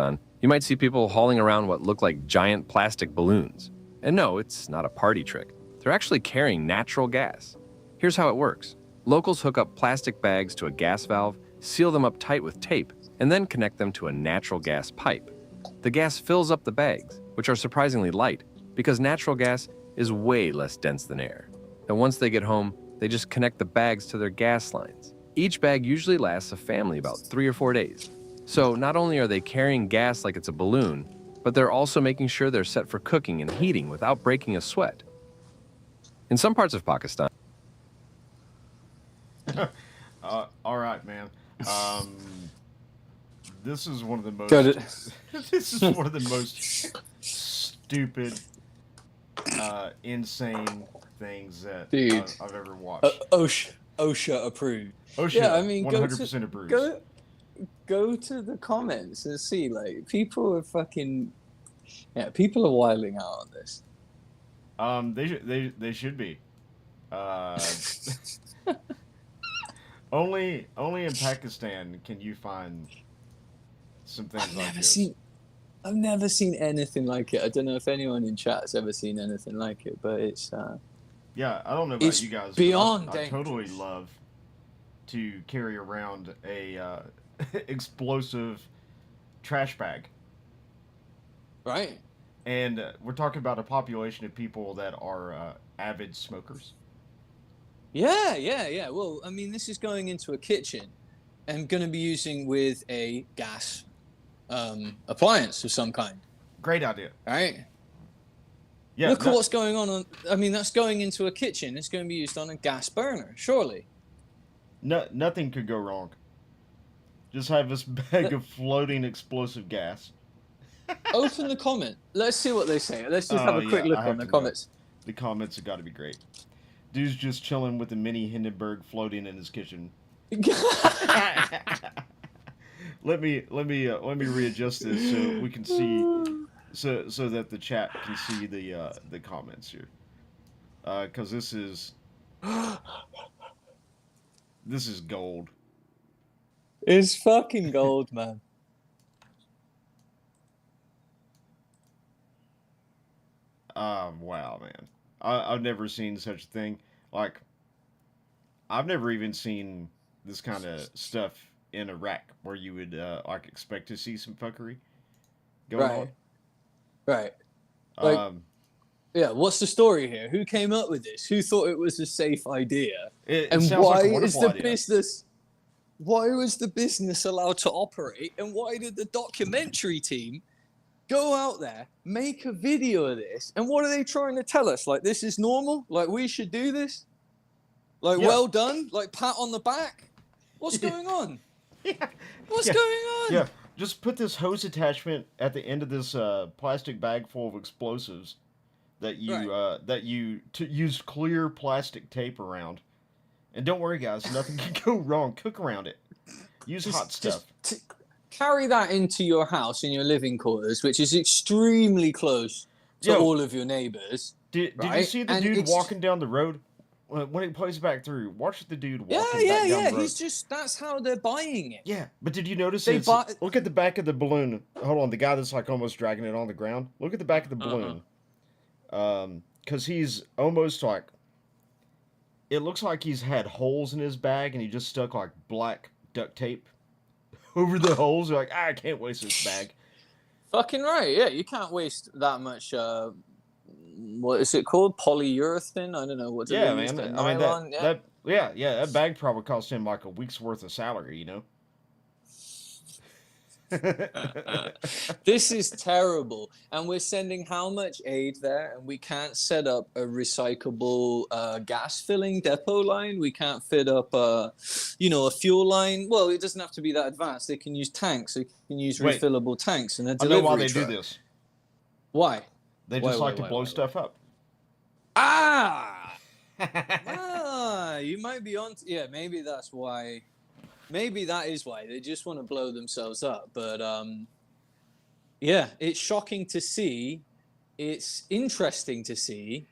Pakistan, you might see people hauling around what look like giant plastic balloons. And no, it's not a party trick. They're actually carrying natural gas. Here's how it works. Locals hook up plastic bags to a gas valve, seal them up tight with tape, and then connect them to a natural gas pipe. The gas fills up the bags, which are surprisingly light, because natural gas is way less dense than air. And once they get home, they just connect the bags to their gas lines. Each bag usually lasts a family about 3 or 4 days. So not only are they carrying gas like it's a balloon, but they're also making sure they're set for cooking and heating without breaking a sweat. In some parts of Pakistan... All right, man. This is one of the most... this is one of the most stupid, insane things that I've ever watched. OSHA approved. OSHA, yeah, I mean, 100% approved. Go to the comments and see, like, people are fucking... Yeah, people are wilding out on this. They should be. Only in Pakistan can you find some things like this. I've never seen anything like it. I don't know if anyone in chat has ever seen anything like it, but it's... yeah, I don't know about you guys. Beyond I totally love to carry around a explosive trash bag. Right. And we're talking about a population of people that are avid smokers. Yeah. Well, I mean, this is going into a kitchen and going to be using with a gas appliance of some kind. Great idea. Right? Yeah. Look at what's going on. I mean, that's going into a kitchen. It's going to be used on a gas burner, surely. No, nothing could go wrong. Just have this bag of floating explosive gas. Open the comment. Let's see what they say. Let's just have a quick look on the comments. The comments have got to be great. Dude's just chilling with a mini Hindenburg floating in his kitchen. Let me readjust this so we can see, so that the chat can see the comments here. Because this is gold. It's fucking gold, man. Wow, man. I've never seen such a thing. Like, I've never even seen this kind of stuff in Iraq where you would, like, expect to see some fuckery going on. Right. Like, yeah, what's the story here? Who came up with this? Who thought it was a safe idea? And why is the business... Why was the business allowed to operate? And why did the documentary team go out there, make a video of this, and what are they trying to tell us? Like, this is normal? Like, we should do this? Like, well done? Like, pat on the back? What's going on? What's going on? Yeah, just put this hose attachment at the end of this plastic bag full of explosives that you use clear plastic tape around. And don't worry, guys, nothing can go wrong. Cook around it. Use hot stuff. Carry that into your house in your living quarters, which is extremely close to all of your neighbors. Did you see the dude walking down the road? When it plays back through, watch the dude walking back down the road. He's just, that's how they're buying it. Yeah, but did you notice look at the back of the balloon. Hold on, the guy that's like almost dragging it on the ground. Look at the back of the balloon. Because he's almost like, it looks like he's had holes in his bag and he just stuck like black duct tape over the holes. They're like, I can't waste this bag. Fucking right, yeah. You can't waste that much, what is it called? Polyurethane? I don't know. What man. I mean, that bag probably cost him like a week's worth of salary, you know? This is terrible, and we're sending how much aid there, and we can't set up a recyclable gas filling depot line. We can't fit up a fuel line. Well, it doesn't have to be that advanced. They can use tanks. They can use refillable tanks and a delivery I know why they truck. do this. Why? They just like to blow stuff up. You might be on. Yeah, maybe that's why. Maybe that is why they just want to blow themselves up. But yeah, it's shocking to see. It's interesting to see.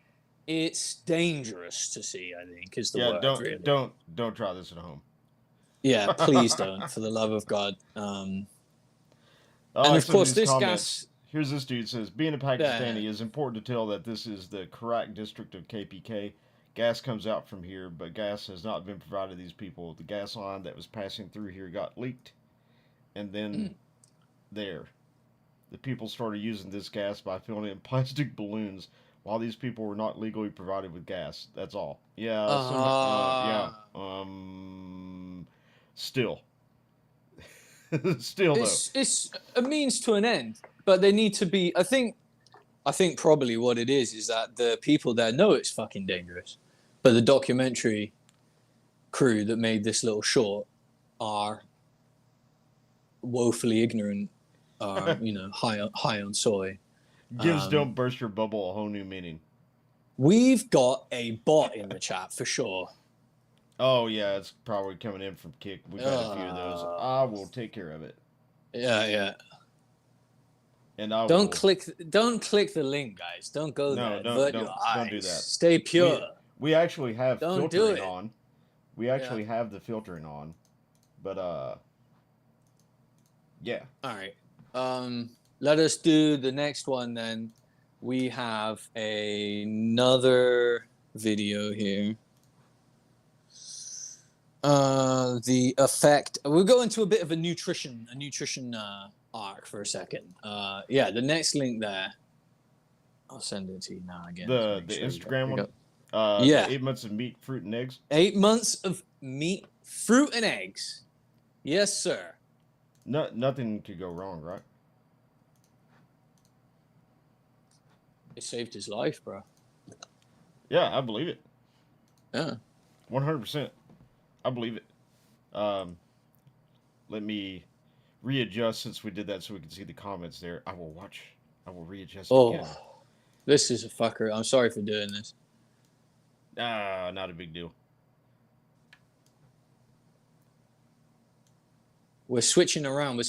It's dangerous to see, I think, is the word. Really. Don't try this at home. Yeah, please don't, for the love of God. Oh, And I of said course, these this comments. gas. Here's this dude says, being a Pakistani, it's important to tell that this is the correct district of KPK. Gas comes out from here, but gas has not been provided to these people. The gas line that was passing through here got leaked, and then there, the people started using this gas by filling it in plastic balloons. While these people were not legally provided with gas, that's all. Yeah, yeah. Still, still though. It's a means to an end, but they need to be. I think probably what it is that the people there know it's fucking dangerous, but the documentary crew that made this little short are woefully ignorant, high on soy. Gives don't burst your bubble a whole new meaning. We've got a bot in the chat for sure. Oh yeah, it's probably coming in from Kick. We've had a few of those. I will take care of it. Yeah. And I don't click the link, guys. Don't go there. Avert your eyes. Don't do that. Stay pure. We actually have filtering on. We actually have the filtering on, but yeah. All right. Let us do the next one then. We have another video here. The effect. We'll go into a bit of a nutrition arc for a second. The next link there. I'll send it to you now again. The Instagram one. 8 months of meat, fruit, and eggs. 8 months of meat, fruit, and eggs. Yes, sir. Nothing could go wrong, right? It saved his life, bro. Yeah, I believe it. Yeah. 100%. I believe it. Let me readjust since we did that so we can see the comments there. I will readjust again. This is a fucker. I'm sorry for doing this. Not a big deal. We're switching around.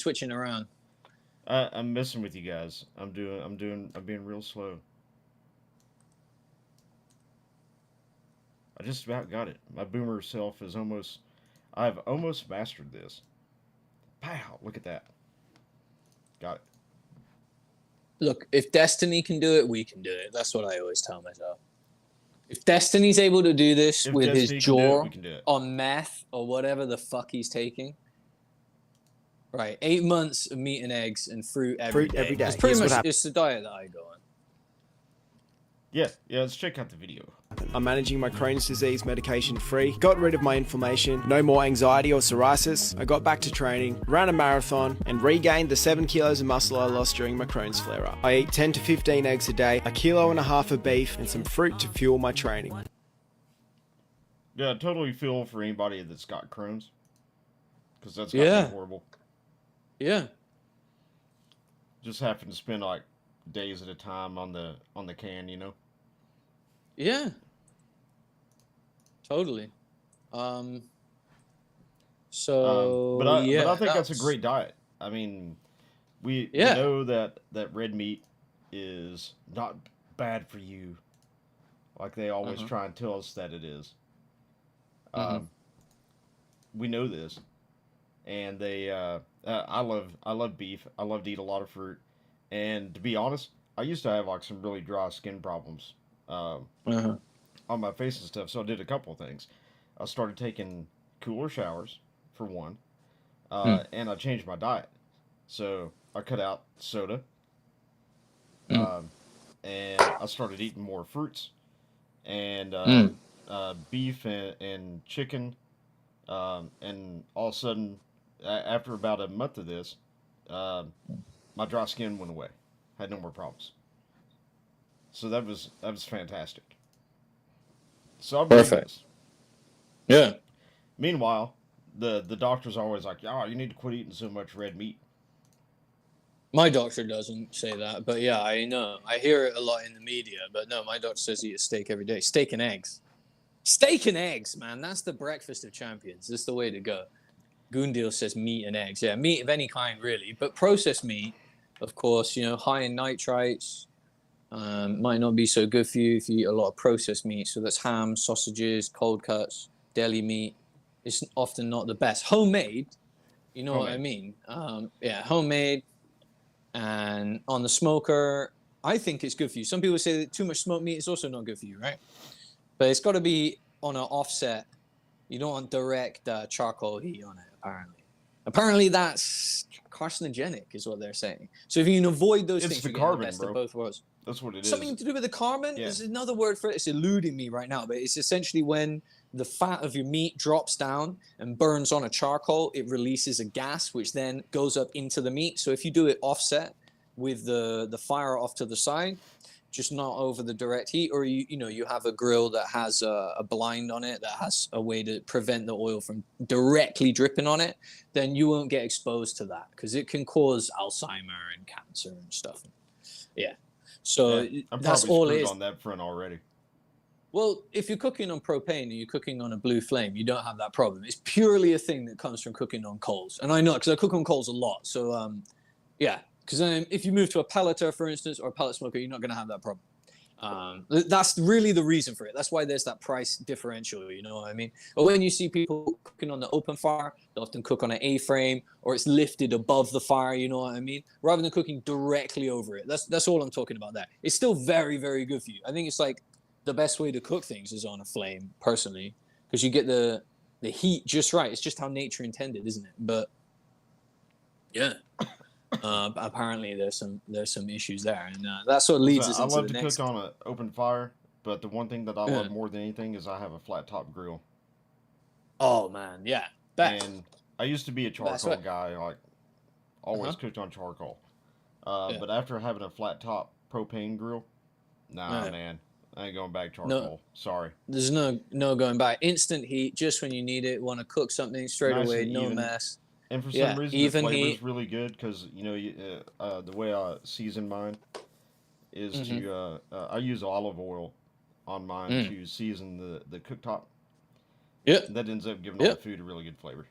I'm messing with you guys. I'm being real slow. I just about got it. My boomer self is I've almost mastered this. Pow! Look at that. Got it. Look, if Destiny can do it, we can do it. That's what I always tell myself. If Destiny's able to do this with his jaw on meth or whatever the fuck he's taking. Right, 8 months of meat and eggs and fruit every day. It's pretty much it's the diet that I go on. Yeah, let's check out the video. I'm managing my Crohn's disease medication free, got rid of my inflammation, no more anxiety or psoriasis. I got back to training, ran a marathon, and regained the 7 kilos of muscle I lost during my Crohn's flare-up. I eat 10 to 15 eggs a day, 1.5 kilos of beef, and some fruit to fuel my training. Yeah, I totally feel for anybody that's got Crohn's. Because that's gotta be horrible. Yeah. Just having to spend like days at a time on the can, you know? Yeah. Totally. But I think that's a great diet. I mean, we know that red meat is not bad for you, like they always try and tell us that it is. We know this, and they. I love beef. I love to eat a lot of fruit, and to be honest, I used to have like some really dry skin problems on my face and stuff. So I did a couple of things. I started taking cooler showers for one, and I changed my diet. So I cut out soda, and I started eating more fruits, and beef and chicken, and all of a sudden, after about a month of this, my dry skin went away. Had no more problems. So that was fantastic. So I'm perfect. Yeah. Meanwhile, the doctor's always like, "Oh, you need to quit eating so much red meat." My doctor doesn't say that, but yeah, I know. I hear it a lot in the media, but no, my doctor says eat a steak every day. Steak and eggs. Steak and eggs, man. That's the breakfast of champions. That's the way to go. Goondeal says meat and eggs. Yeah, meat of any kind, really. But processed meat, of course, high in nitrites, might not be so good for you if you eat a lot of processed meat. So that's ham, sausages, cold cuts, deli meat. It's often not the best. Homemade, you know what I mean? Homemade, And on the smoker, I think it's good for you. Some people say that too much smoked meat is also not good for you, right? But it's got to be on an offset. You don't want direct charcoal heat on it, apparently. Apparently, that's carcinogenic, is what they're saying. So if you can avoid those It's things, the you're getting carbon, the best bro. of both worlds. That's what it is. Something to do with the carbon? Yeah. There's another word for it. It's eluding me right now, but it's essentially when the fat of your meat drops down and burns on a charcoal, it releases a gas, which then goes up into the meat. So if you do it offset with the fire off to the side, just not over the direct heat, or you have a grill that has a blind on it that has a way to prevent the oil from directly dripping on it, then you won't get exposed to that because it can cause Alzheimer and cancer and stuff. Yeah. So I'm that's probably all it screwed is. on that front already. Well, if you're cooking on propane and you're cooking on a blue flame, you don't have that problem. It's purely a thing that comes from cooking on coals. And I know because I cook on coals a lot. So, yeah, because if you move to a pelleter, for instance, or a pellet smoker, you're not going to have that problem. That's really the reason for it. That's why there's that price differential, you know what I mean? But when you see people cooking on the open fire, they often cook on an A-frame or it's lifted above the fire, you know what I mean? Rather than cooking directly over it. That's all I'm talking about there. It's still very, very good for you. I think it's like the best way to cook things is on a flame, personally, because you get the heat just right. It's just how nature intended, isn't it? But yeah. Apparently there's some issues there, and that sort of leads us into the next. I love to cook on an open fire, but the one thing that I love more than anything is I have a flat top grill. Oh man, yeah. And I used to be a charcoal guy, like always cooked on charcoal. But after having a flat top propane grill, man, I ain't going back charcoal. No, sorry. There's no going back. Instant heat, just when you need it. Want to cook something straight away, no even. mess. And for some reason, the flavor is really good because the way I season mine is to I use olive oil on mine to season the cooktop. Yeah, that ends up giving all the food a really good flavor.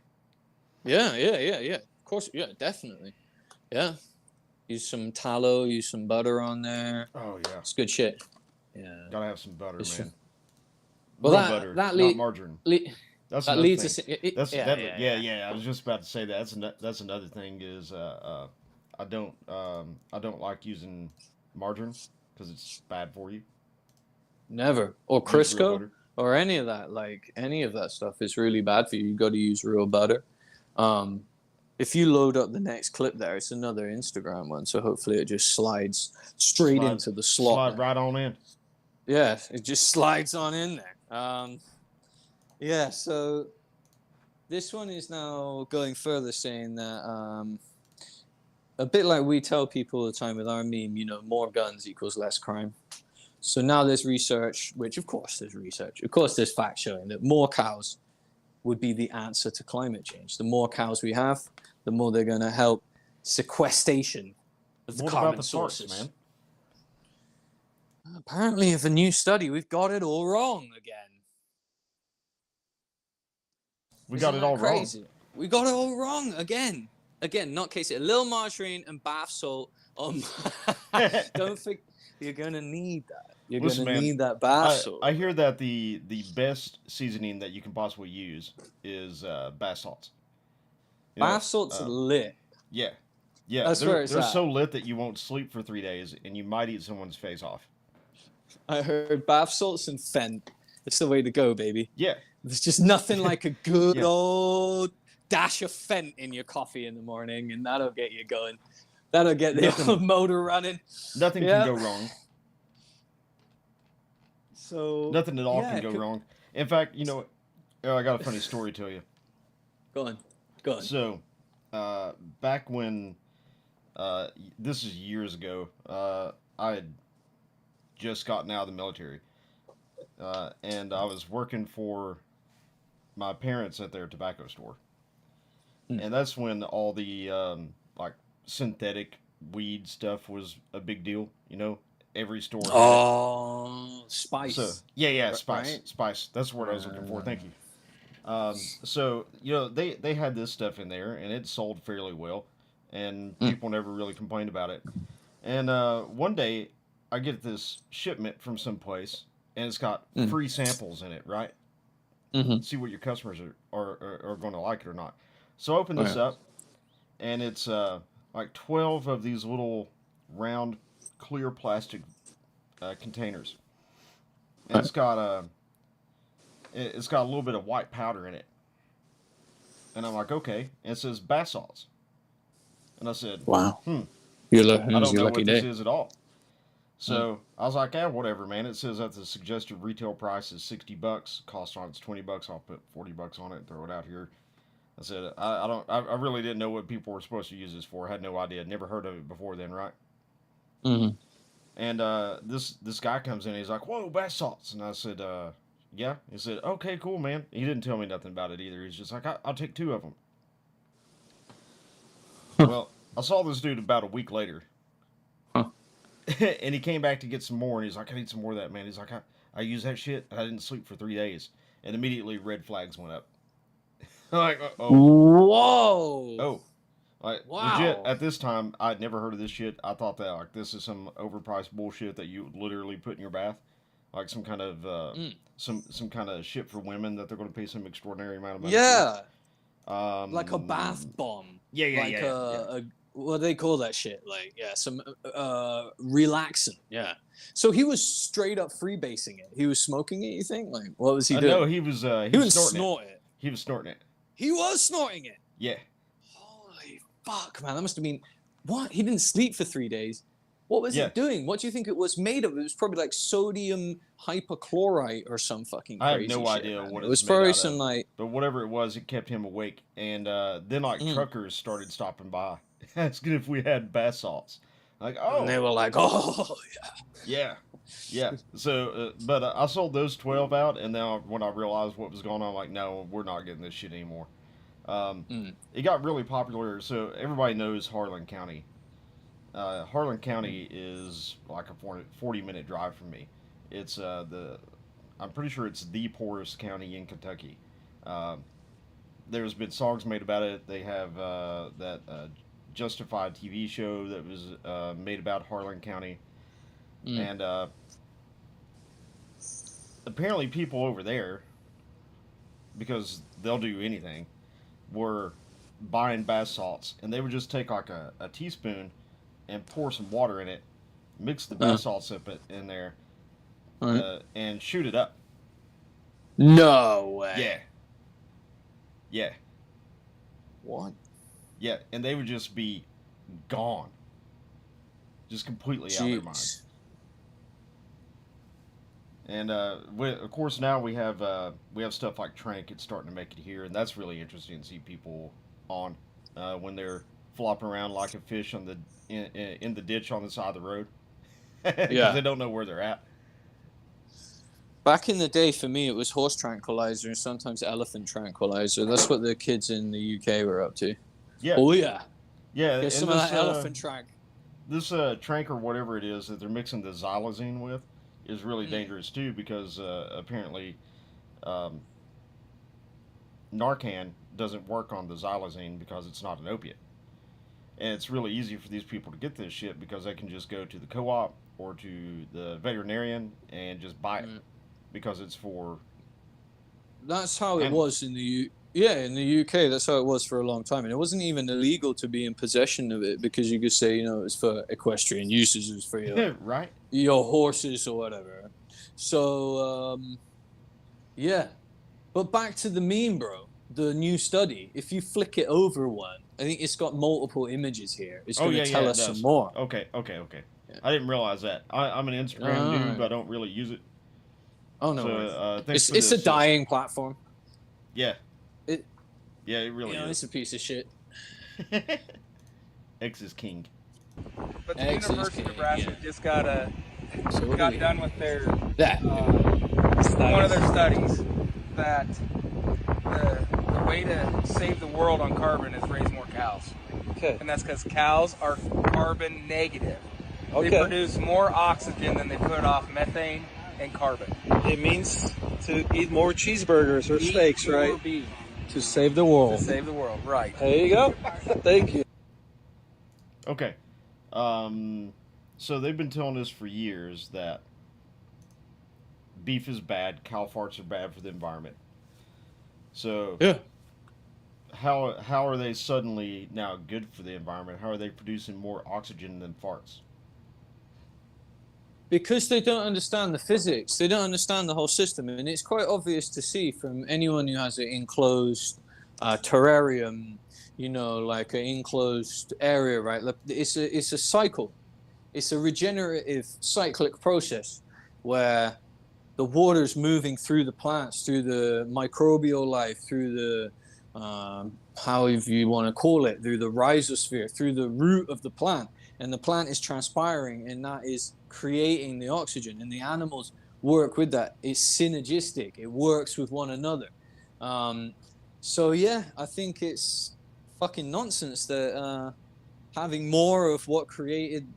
Yeah. Of course, yeah, definitely. Yeah, use some tallow, use some butter on there. Oh yeah, it's good shit. Yeah, gotta have some butter, man. Well, butter, not margarine. That leads us. I was just about to say that. That's another thing is I don't like using margarine because it's bad for you. Never or Crisco or any of that. Like any of that stuff is really bad for you. You got to use real butter. If you load up the next clip there, it's another Instagram one. So hopefully it just slides straight into the slot. Slide right on in. Yeah, it just slides on in there. Yeah, so this one is now going further, saying that a bit like we tell people all the time with our meme, more guns equals less crime. So now there's research, which of course there's research. Of course there's facts showing that more cows would be the answer to climate change. The more cows we have, the more they're going to help sequestration of the carbon sources. Man. Apparently, if a new study, we've got it all wrong again. We got it all wrong. We got it all wrong again. Again, not case it. A little margarine and bath salt. Don't think you're gonna need that. You're gonna need that bath salt. I hear that the best seasoning that you can possibly use is bath salts. Bath salt's lit. Yeah. That's where it's at. They're so lit that you won't sleep for 3 days, and you might eat someone's face off. I heard bath salts and Fent. It's the way to go, baby. Yeah. There's just nothing like a good old dash of Fent in your coffee in the morning, and that'll get you going. That'll get the motor running. Nothing can go wrong. So nothing at all can go wrong. In fact, I got a funny story to tell you. Go on. So, back when this is years ago, I had just gotten out of the military, and I was working for my parents at their tobacco store, and that's when all the like synthetic weed stuff was a big deal. Every store. Spice. So, spice. Right? Spice. That's the word I was looking for. Thank you. So they had this stuff in there, and it sold fairly well, and people never really complained about it. And one day, I get this shipment from someplace, and it's got free samples in it, right? See what your customers are going to like it or not. So I open this up, and it's like 12 of these little round clear plastic containers, and it's got a little bit of white powder in it. And I'm like, okay. And it says bath salts. And I said, Wow. I You're don't know lucky what this day. is at all. So I was like, whatever, man. It says that the suggested retail price is $60. Cost on it's $20. I'll put $40 on it and throw it out here. I said, I really didn't know what people were supposed to use this for. I had no idea. Never heard of it before then, right? Mm-hmm. And this guy comes in. And he's like, whoa, bath salts. And I said, yeah. He said, okay, cool, man. He didn't tell me nothing about it either. He's just like, I'll take 2 of them. Well, I saw this dude about a week later. And he came back to get some more. And he's like, I need some more of that, man. He's like, I use that shit. And I didn't sleep for 3 days. And immediately red flags went up. Like, Whoa. Oh. Like, Wow. legit, at this time, I'd never heard of this shit. I thought that, like, this is some overpriced bullshit that you literally put in your bath. Like some kind of some kind of shit for women that they're going to pay some extraordinary amount of money for. Like a bath bomb. Yeah. What do they call that shit? Like, some relaxant. Yeah. So he was straight up freebasing it. He was smoking it, you think? Like, what was he doing? No, he was snorting it. He was snorting it. He was snorting it. Yeah. Holy fuck, man. That must have been... What? He didn't sleep for 3 days. What was it doing? What do you think it was made of? It was probably like sodium hypochlorite or some fucking crazy shit. I have no idea what it was. Probably some of. like... But whatever it was, it kept him awake. And then like truckers started stopping by, asking if we had bath salts. Like, oh. And they were like, oh, yeah. Yeah. So, but I sold those 12 out, and now when I realized what was going on, I'm like, no, we're not getting this shit anymore. It got really popular, so everybody knows Harlan County. Harlan County is like a 40-minute drive from me. It's I'm pretty sure it's the poorest county in Kentucky. There's been songs made about it. They have that Justified TV show that was made about Harlan County. And apparently people over there, because they'll do anything, were buying bath salts. And they would just take like a teaspoon and pour some water in it, mix the bath salts up in there, and shoot it up. No way. Yeah. What? Yeah, and they would just be gone. Just completely out of their minds. And of course now we have stuff like Trank. It's starting to make it here, and that's really interesting to see people on when they're flopping around like a fish on in the ditch on the side of the road because they don't know where they're at. Back in the day, for me, it was horse tranquilizer and sometimes elephant tranquilizer. That's what the kids in the UK were up to. Yeah. Oh yeah. Yeah. Get some of that elephant trank. This trank or whatever it is that they're mixing the xylazine with is really dangerous too, because apparently Narcan doesn't work on the xylazine because it's not an opiate. And it's really easy for these people to get this shit because they can just go to the co-op or to the veterinarian and just buy it because it's for... That's how it was in the in the UK. That's how it was for a long time, and it wasn't even illegal to be in possession of it because you could say, it was for equestrian uses, it was for your right, your horses or whatever. So but back to the meme, bro. The new study. If you flick it over one, I think it's got multiple images here. It's going to tell us some more. Okay. Yeah. I didn't realize that. I'm an Instagram noob. But I don't really use it. Oh no, so, it's a dying platform. Yeah. It really is. It's a piece of shit. X is king. But the University of Nebraska just got done with their one of their studies that the way to save the world on carbon is raise more cows. Okay. And that's because cows are carbon negative. Okay. They produce more oxygen than they put off methane and carbon. It means to eat more cheeseburgers or steaks, right? Beef. To save the world. To save the world, right. There you go. Thank you. Okay. So they've been telling us for years that beef is bad, cow farts are bad for the environment. So how are they suddenly now good for the environment? How are they producing more oxygen than farts? Because they don't understand the physics. They don't understand the whole system. And it's quite obvious to see from anyone who has an enclosed terrarium, you know, like an enclosed area, right? It's a cycle. It's a regenerative cyclic process where the water's moving through the plants, through the microbial life, through the, however you want to call it, through the rhizosphere, through the root of the plant. And the plant is transpiring, and that is creating the oxygen. And the animals work with that. It's synergistic. It works with one another. So, yeah, I think it's fucking nonsense that having more of what created,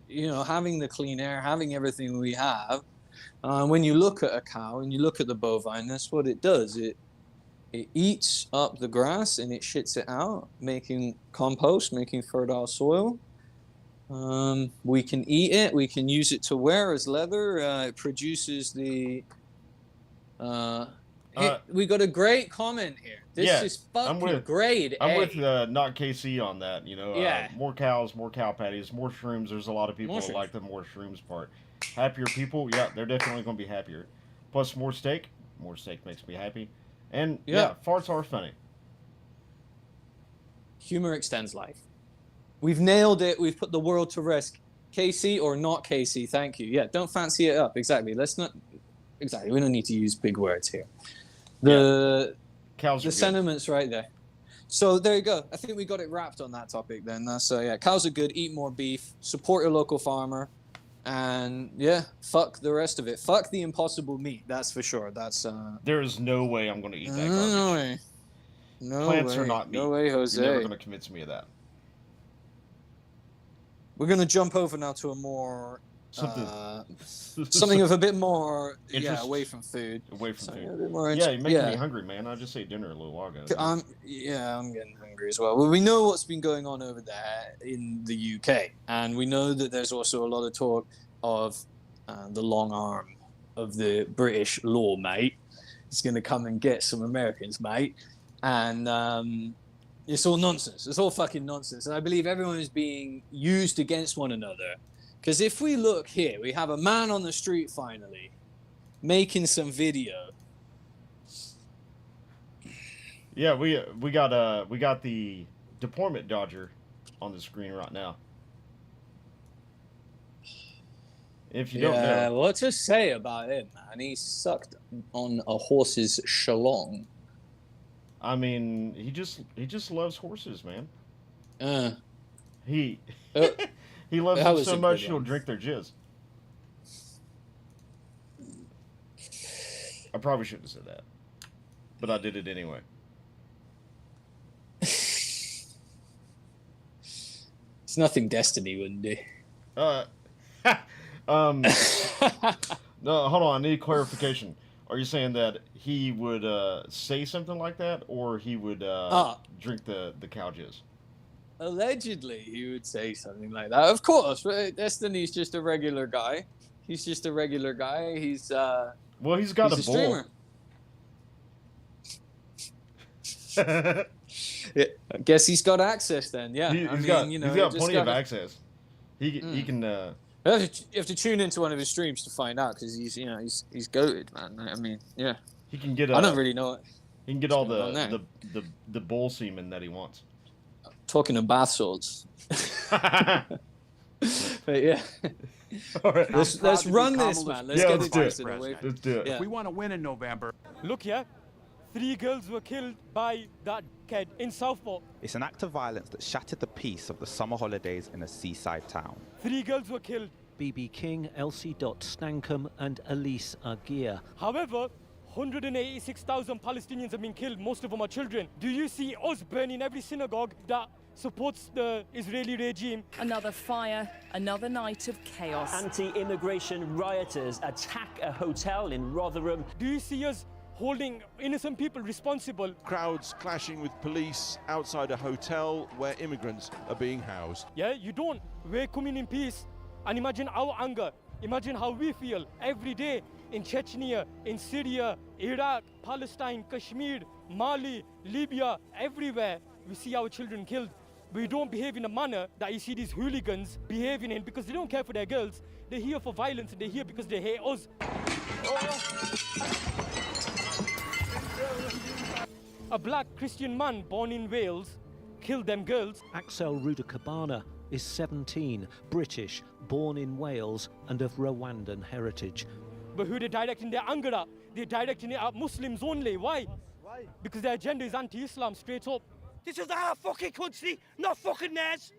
you know, having the clean air, having everything we have, when you look at a cow and you look at the bovine, that's what it does. It eats up the grass and it shits it out, making compost, making fertile soil. We can eat it. We can use it to wear as leather. It produces the... we got a great comment here. This is fucking great. I'm with not KC on that. You know, more cows, more cow patties, more shrooms. There's a lot of people who like the more shrooms part. Happier people, yeah, they're definitely going to be happier. Plus, more steak. More steak makes me happy. And yeah, farts are funny. Humor extends life. We've nailed it. We've put the world to rest. KC or not KC, thank you. Yeah, don't fancy it up. Exactly. Let's not... Exactly. We don't need to use big words here. The sentiment's right there. So there you go. I think we got it wrapped on that topic then. So yeah, cows are good. Eat more beef. Support your local farmer. And yeah, fuck the rest of it. Fuck the impossible meat. That's for sure. That's there is no way I'm going to eat that garbage. No way. No Plants way. are not meat. No way, Jose. You're never going to convince me of that. We're going to jump over now to a more something of a bit more away from food. Away from food. You're making me hungry, man. I just ate dinner a little while ago. I'm getting hungry as well. Well, we know what's been going on over there in the UK, and we know that there's also a lot of talk of the long arm of the British law, mate. It's going to come and get some Americans, mate, and it's all nonsense. It's all fucking nonsense, and I believe everyone is being used against one another. Because if we look here, we have a man on the street finally making some video. Yeah, we got the deployment dodger on the screen right now. If you don't know, what to say about him, man? He sucked on a horse's shalong. I mean, he just loves horses, man. He loves them so much he'll drink their jizz. I probably shouldn't have said that, but I did it anyway. It's nothing Destiny wouldn't do. No, hold on. I need clarification. Are you saying that he would say something like that, or he would drink the cow jizz? Allegedly, he would say something like that. Of course, Destiny's just a regular guy. He's just a regular guy. He's well, he's got a bull. Yeah, I guess he's got access then. Yeah, he's got plenty of access. He can. You have to tune into one of his streams to find out because he's goated, man. I mean, yeah. He can get. I don't really know it. He can get all the bull semen that he wants. Talking of bath salts. But yeah. All right. Let's run this, man. Let's get it Let's do it. Yeah. If we want to win in November. Look here. 3 girls were killed by that kid in Southport. It's an act of violence that shattered the peace of the summer holidays in a seaside town. 3 girls were killed. BB King, Elsie Stankham and Elise Agia. However, 186,000 Palestinians have been killed. Most of them are children. Do you see us burning every synagogue that supports the Israeli regime? Another fire, another night of chaos. Anti-immigration rioters attack a hotel in Rotherham. Do you see us holding innocent people responsible? Crowds clashing with police outside a hotel where immigrants are being housed. Yeah, you don't. We're coming in peace. And imagine our anger. Imagine how we feel every day. in Chechnya, in Syria, Iraq, Palestine, Kashmir, Mali, Libya, everywhere we see our children killed. We don't behave in a manner that you see these hooligans behaving in because they don't care for their girls. They're here for violence and they're here because they hate us. A black Christian man born in Wales killed them girls. Axel Rudakabana is 17, British, born in Wales and of Rwandan heritage. But who they're directing their anger at? They're directing it at Muslims only. Why? Because their agenda is anti-Islam straight up. This is our fucking country, not fucking theirs.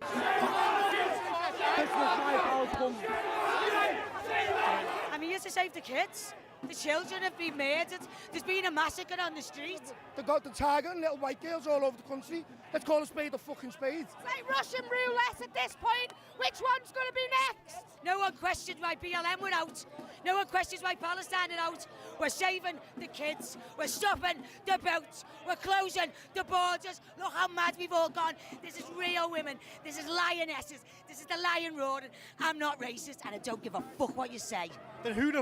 I'm here to save the kids. The children have been murdered. There's been a massacre on the street. They got the target and little white girls all over the country. Let's call a spade a fucking spade. It's like Russian roulette at this point. Which one's going to be next? No one questioned why BLM were out. No one questions why Palestine are out. We're saving the kids. We're stopping the boats. We're closing the borders. Look how mad we've all gone. This is real women. This is lionesses. This is the lion roaring. I'm not racist and I don't give a fuck what you say. Then who's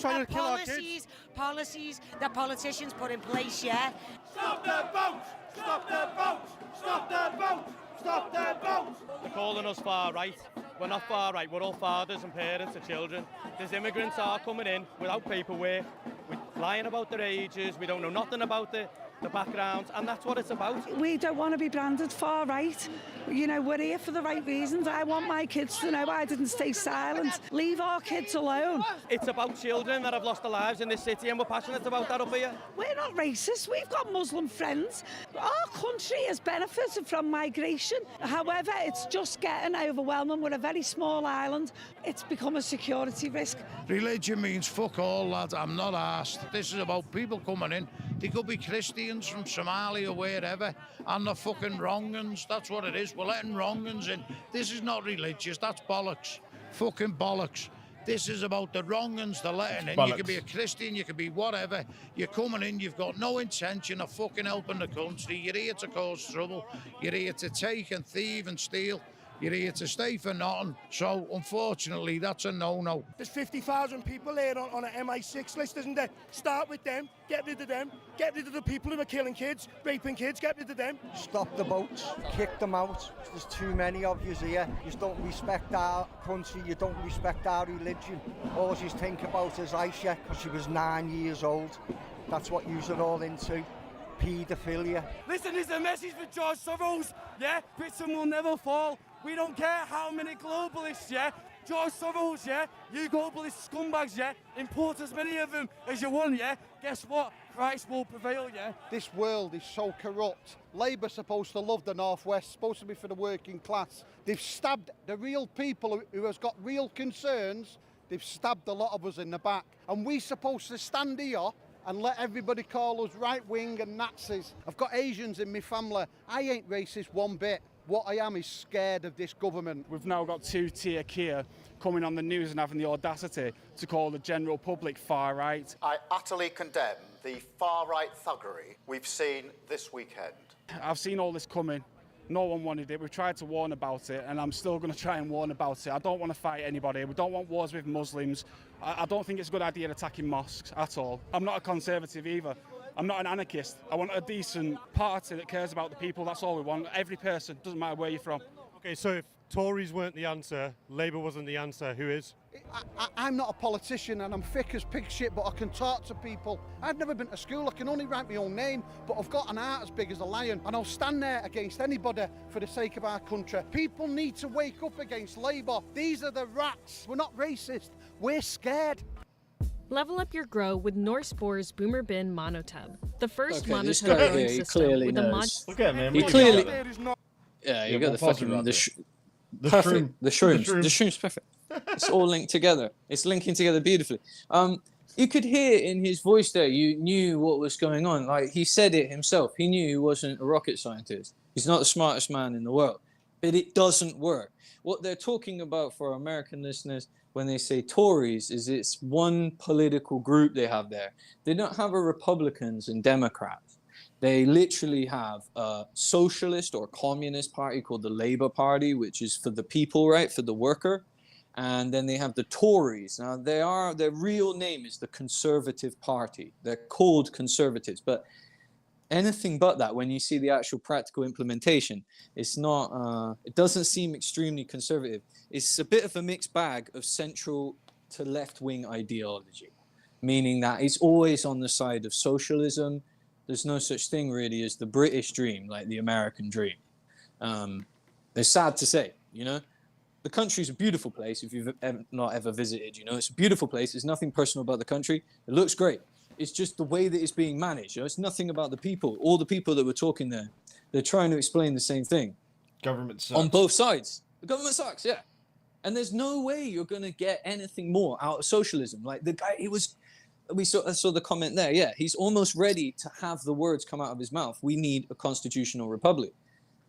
trying to kill our kids? Policies that politicians put in place, yeah? Stop the boats! Stop the boats! Stop the boats! Stop the boats! They're calling us far right. We're not far right. We're all fathers and parents of children. These immigrants are coming in without paperwork. We're lying about their ages. We don't know nothing about the backgrounds, and that's what it's about. We don't want to be branded far right. You know, we're here for the right reasons. I want my kids to know I didn't stay silent. Leave our kids alone. It's about children that have lost their lives in this city, and we're passionate about that up here. We're not racist. We've got Muslim friends. Our country has benefited from migration. However, it's just getting overwhelming. We're a very small island. It's become a security risk. Religion means fuck all, lad. I'm not arsed. This is about people coming in. They could be Christians from Somalia or wherever, and the fucking wrong-uns. That's what it is. We're letting wrong-uns in. This is not religious. That's bollocks. Fucking bollocks. This is about the wrong-uns they're letting in. Bollocks. You could be a Christian, you could be whatever. You're coming in, you've got no intention of fucking helping the country. You're here to cause trouble. You're here to take and thieve and steal. You're here to stay for nothing. So, unfortunately, that's a no-no. There's 50,000 people here on an MI6 list, isn't there? Start with them, get rid of them, get rid of the people who are killing kids, raping kids, get rid of them. Stop the boats, kick them out. There's too many of you here. You don't respect our country, you don't respect our religion. All you think about is Aisha, because she was 9 years old. That's what you're all into. Paedophilia. Listen, there's a message for George Soros, yeah? Britain will never fall. We don't care how many globalists, yeah? George Soros, yeah? You globalist scumbags, yeah? Import as many of them as you want, yeah? Guess what? Christ will prevail, yeah? This world is so corrupt. Labour's supposed to love the Northwest, supposed to be for the working class. They've stabbed the real people who has got real concerns. They've stabbed a lot of us in the back. And we're supposed to stand here and let everybody call us right-wing and Nazis. I've got Asians in my family. I ain't racist one bit. What I am is scared of this government. We've now got two-tier Kia coming on the news and having the audacity to call the general public far right. I utterly condemn the far-right thuggery we've seen this weekend. I've seen all this coming. No one wanted it. We've tried to warn about it, and I'm still going to try and warn about it. I don't want to fight anybody. We don't want wars with Muslims. I don't think it's a good idea attacking mosques at all. I'm not a conservative either. I'm not an anarchist. I want a decent party that cares about the people. That's all we want. Every person, doesn't matter where you're from. Okay, so if Tories weren't the answer, Labour wasn't the answer, who is? I'm not a politician and I'm thick as pig shit, but I can talk to people. I've never been to school, I can only write my own name, but I've got an heart as big as a lion, and I'll stand there against anybody for the sake of our country. People need to wake up against Labour. These are the rats. We're not racist, we're scared. Level up your grow with Norsebor's Boomer Bin Monotub. The first This monotub guy growing here, he system clearly with a knows. Look at him, man. He What clearly... got there? Yeah, you Yeah, got what the part fucking... about The shroom. the shrooms. The shroom's perfect. It's all linked together. It's linking together beautifully. You could hear in his voice there, you knew what was going on. Like, he said it himself. He knew he wasn't a rocket scientist. He's not the smartest man in the world. But it doesn't work. What they're talking about for American listeners when they say Tories is it's one political group they have there. They don't have a Republicans and Democrats. They literally have a socialist or communist party called the Labour Party, which is for the people, right, for the worker. And then they have the Tories. Now, their real name is the Conservative Party. They're called Conservatives, but anything but that. When you see the actual practical implementation, it's not. It doesn't seem extremely conservative. It's a bit of a mixed bag of central to left-wing ideology, meaning that it's always on the side of socialism. There's no such thing really as the British dream, like the American dream. It's sad to say, you know. The country's a beautiful place if you've not ever visited, you know. It's a beautiful place. There's nothing personal about the country. It looks great. It's just the way that it's being managed. You know, it's nothing about the people. All the people that were talking there, they're trying to explain the same thing. Government sucks. On both sides. The government sucks, yeah. And there's no way you're going to get anything more out of socialism. Like the guy, I saw the comment there. Yeah, he's almost ready to have the words come out of his mouth. We need a constitutional republic.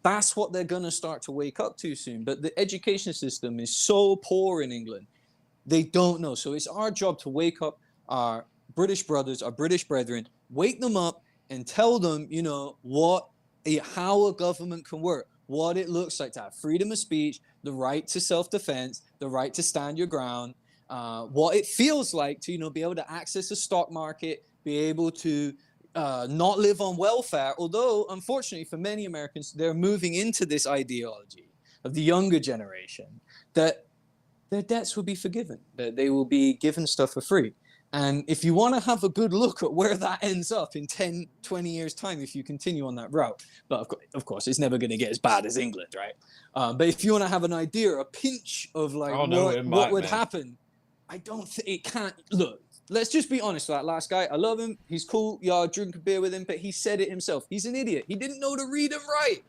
That's what they're going to start to wake up to soon. But the education system is so poor in England. They don't know. So it's our job to wake up our British brothers, our British brethren, wake them up and tell them, you know, how a government can work, what it looks like to have freedom of speech, the right to self-defense, the right to stand your ground, what it feels like to, you know, be able to access the stock market, be able to not live on welfare, although unfortunately for many Americans, they're moving into this ideology of the younger generation that their debts will be forgiven, that they will be given stuff for free. And if you want to have a good look at where that ends up in 10, 20 years time, if you continue on that route, but of course, it's never going to get as bad as England, right? But if you want to have an idea, a pinch of like what would happen, I don't think it can't. Look, let's just be honest with that last guy. I love him. He's cool. Yeah, I'll drink a beer with him, but he said it himself. He's an idiot. He didn't know to read and write.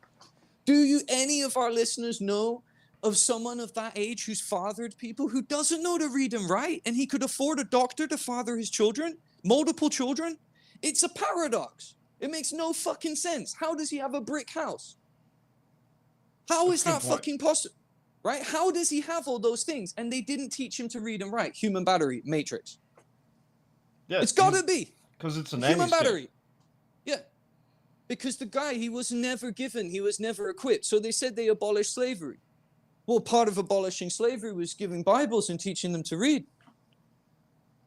Do any of our listeners know of someone of that age who's fathered people who doesn't know to read and write, and he could afford a doctor to father his children, multiple children? It's a paradox. It makes no fucking sense. How does he have a brick house? How is that fucking possible? Right? How does he have all those things? And they didn't teach him to read and write. Human battery, Matrix. Yeah, it's got to be. Because it's a human battery. Yeah. Because the guy, he was never given, he was never equipped. So they said they abolished slavery. Well, part of abolishing slavery was giving Bibles and teaching them to read.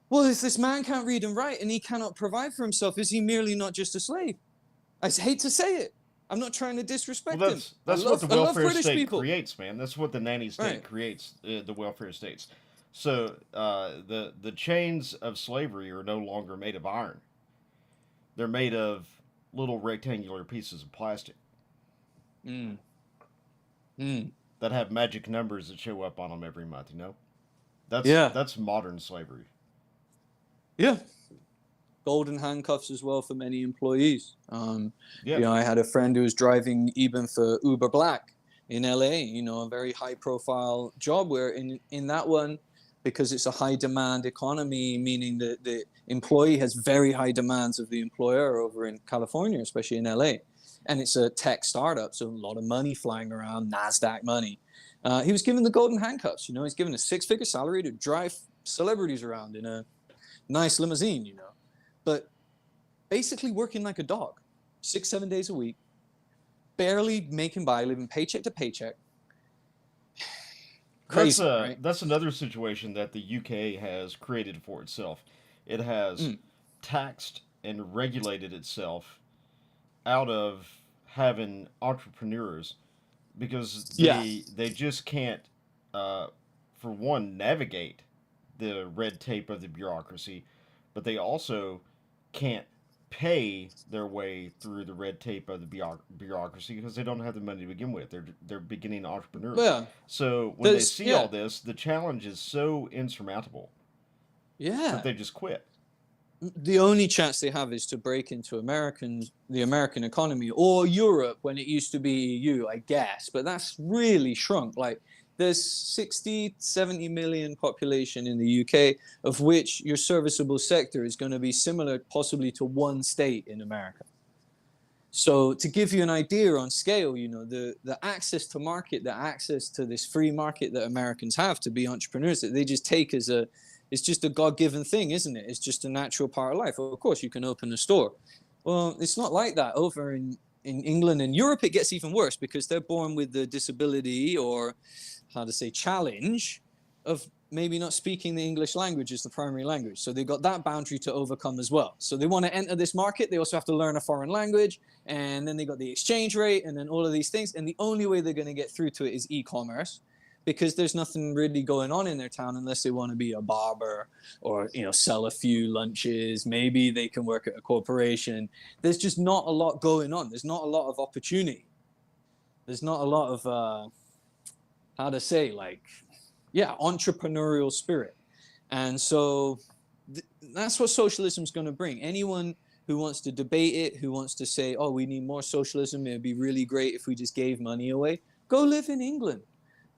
Well, if this man can't read and write and he cannot provide for himself, is he merely not just a slave? I hate to say it. I'm not trying to disrespect him. That's what the welfare state creates, man. That's what the nanny state creates, the welfare states. So the chains of slavery are no longer made of iron. They're made of little rectangular pieces of plastic. That have magic numbers that show up on them every month, you know? That's modern slavery. Yeah. Golden handcuffs as well for many employees. You know, I had a friend who was driving even for Uber Black in LA, you know, a very high profile job where in that one, because it's a high demand economy, meaning that the employee has very high demands of the employer over in California, especially in LA. And it's a tech startup, so a lot of money flying around, NASDAQ money. He was given the golden handcuffs, you know, he's given a 6-figure salary to drive celebrities around in a nice limousine, you know. But basically working like a dog, 6-7 days a week, barely making by, living paycheck to paycheck. Crazy, right? That's another situation that the UK has created for itself. It has taxed and regulated itself out of having entrepreneurs because they just can't, for one, navigate the red tape of the bureaucracy, but they also can't pay their way through the red tape of the bureaucracy because they don't have the money to begin with. They're beginning entrepreneurs. Yeah. So when they see all this, the challenge is so insurmountable. Yeah. That they just quit. The only chance they have is to break into the American economy or Europe when it used to be EU, I guess. But that's really shrunk. Like there's 60, 70 million population in the UK, of which your serviceable sector is going to be similar possibly to one state in America. So to give you an idea on scale, you know, the access to market, the access to this free market that Americans have to be entrepreneurs, that they just take as it's just a God-given thing, isn't it? It's just a natural part of life. Of course, you can open a store. Well, it's not like that over in England and Europe. It gets even worse because they're born with the disability or how to say challenge of maybe not speaking the English language as the primary language. So they've got that boundary to overcome as well. So they want to enter this market. They also have to learn a foreign language. And then they got the exchange rate and then all of these things. And the only way they're going to get through to it is e-commerce, because there's nothing really going on in their town unless they want to be a barber or, you know, sell a few lunches. Maybe they can work at a corporation. There's just not a lot going on. There's not a lot of opportunity. There's not a lot of, how to say, like, yeah, entrepreneurial spirit. And so that's what socialism is going to bring. Anyone who wants to debate it, who wants to say, oh, we need more socialism, it'd be really great if we just gave money away, go live in England.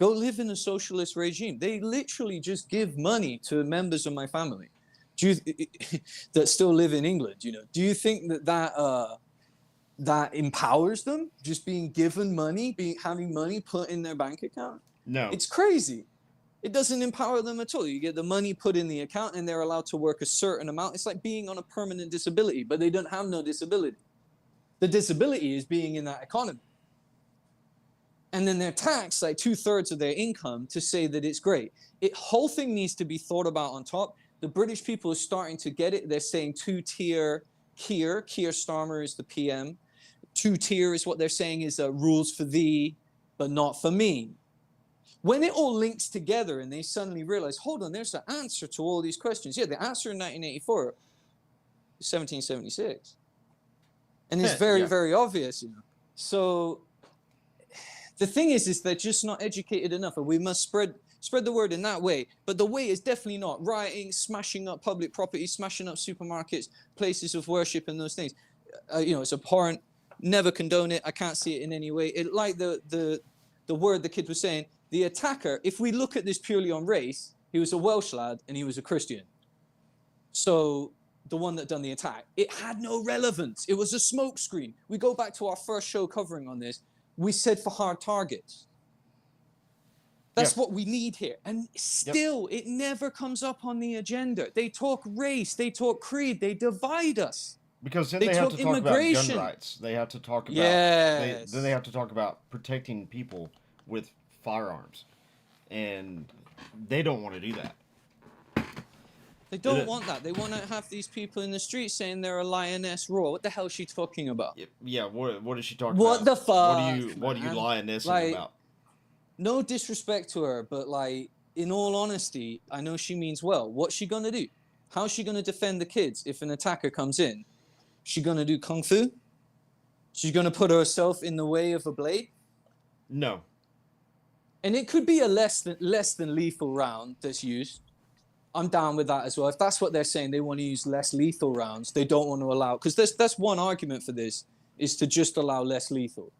Go live in a socialist regime. They literally just give money to members of my family that still live in England. You know, do you think that empowers them, just being given money, having money put in their bank account? No. It's crazy. It doesn't empower them at all. You get the money put in the account and they're allowed to work a certain amount. It's like being on a permanent disability, but they don't have no disability. The disability is being in that economy. And then they're taxed like 2/3 of their income to say that it's great. Whole thing needs to be thought about on top. The British people are starting to get it. They're saying two-tier Keir Starmer is the PM. Two-tier is what they're saying is rules for thee, but not for me. When it all links together and they suddenly realize, hold on, there's an answer to all these questions. Yeah, the answer in 1984 is 1776. And it's very, very obvious, you know. So the thing is they're just not educated enough, and we must spread the word in that way. But the way is definitely not rioting, smashing up public property, smashing up supermarkets, places of worship, and those things. You know, it's abhorrent. Never condone it. I can't see it in any way. It, like the word the kid was saying, the attacker, if we look at this purely on race, he was a Welsh lad and he was a Christian. So the one that done the attack, it had no relevance. It was a smokescreen. We go back to our first show covering on this. We said for hard targets. That's what we need here. And still, it never comes up on the agenda. They talk race, they talk creed, they divide us. Because then they have to talk about gun rights. They have to talk about then they have to talk about protecting people with firearms. And they don't want to do that. They don't want that. They want to have these people in the street saying they're a lioness roar. What the hell is she talking about? Yeah, what is she talking about? What the fuck? What are you lionessing about? No disrespect to her, but like, in all honesty, I know she means well. What's she gonna do? How's she gonna defend the kids if an attacker comes in? She gonna do kung fu? She's gonna put herself in the way of a blade? No. And it could be a less than lethal round that's used. I'm down with that as well. If that's what they're saying, they want to use less lethal rounds. They don't want to allow, because that's one argument for this, is to just allow less lethal.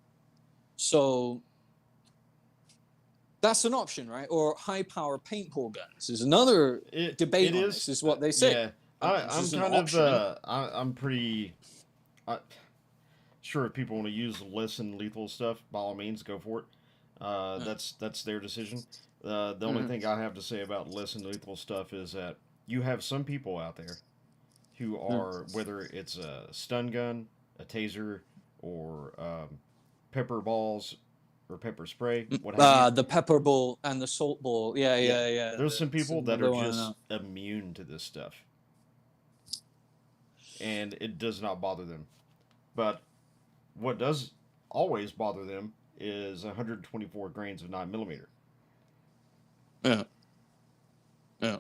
So that's an option, right? Or high power paintball guns is another debate on this, is what they say. Yeah, I'm pretty sure if people want to use less than lethal stuff, by all means, go for it. That's their decision. The only thing I have to say about less than lethal stuff is that you have some people out there who are, whether it's a stun gun, a taser, or pepper balls or pepper spray, what have you. The pepper ball and the salt ball. Yeah. There's some people that are just immune to this stuff. And it does not bother them. But what does always bother them is 124 grains of 9mm. Yeah.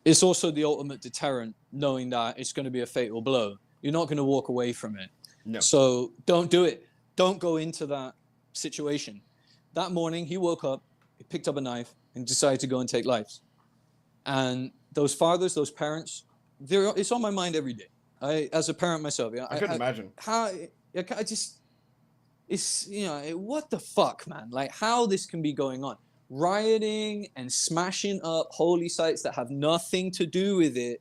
It's also the ultimate deterrent, knowing that it's going to be a fatal blow. You're not going to walk away from it. No. So don't do it. Don't go into that situation. That morning, he woke up, he picked up a knife, and decided to go and take lives. And those fathers, those parents, it's on my mind every day. As a parent myself, I couldn't imagine. It's, what the fuck, man? Like, how this can be going on? Rioting and smashing up holy sites that have nothing to do with it.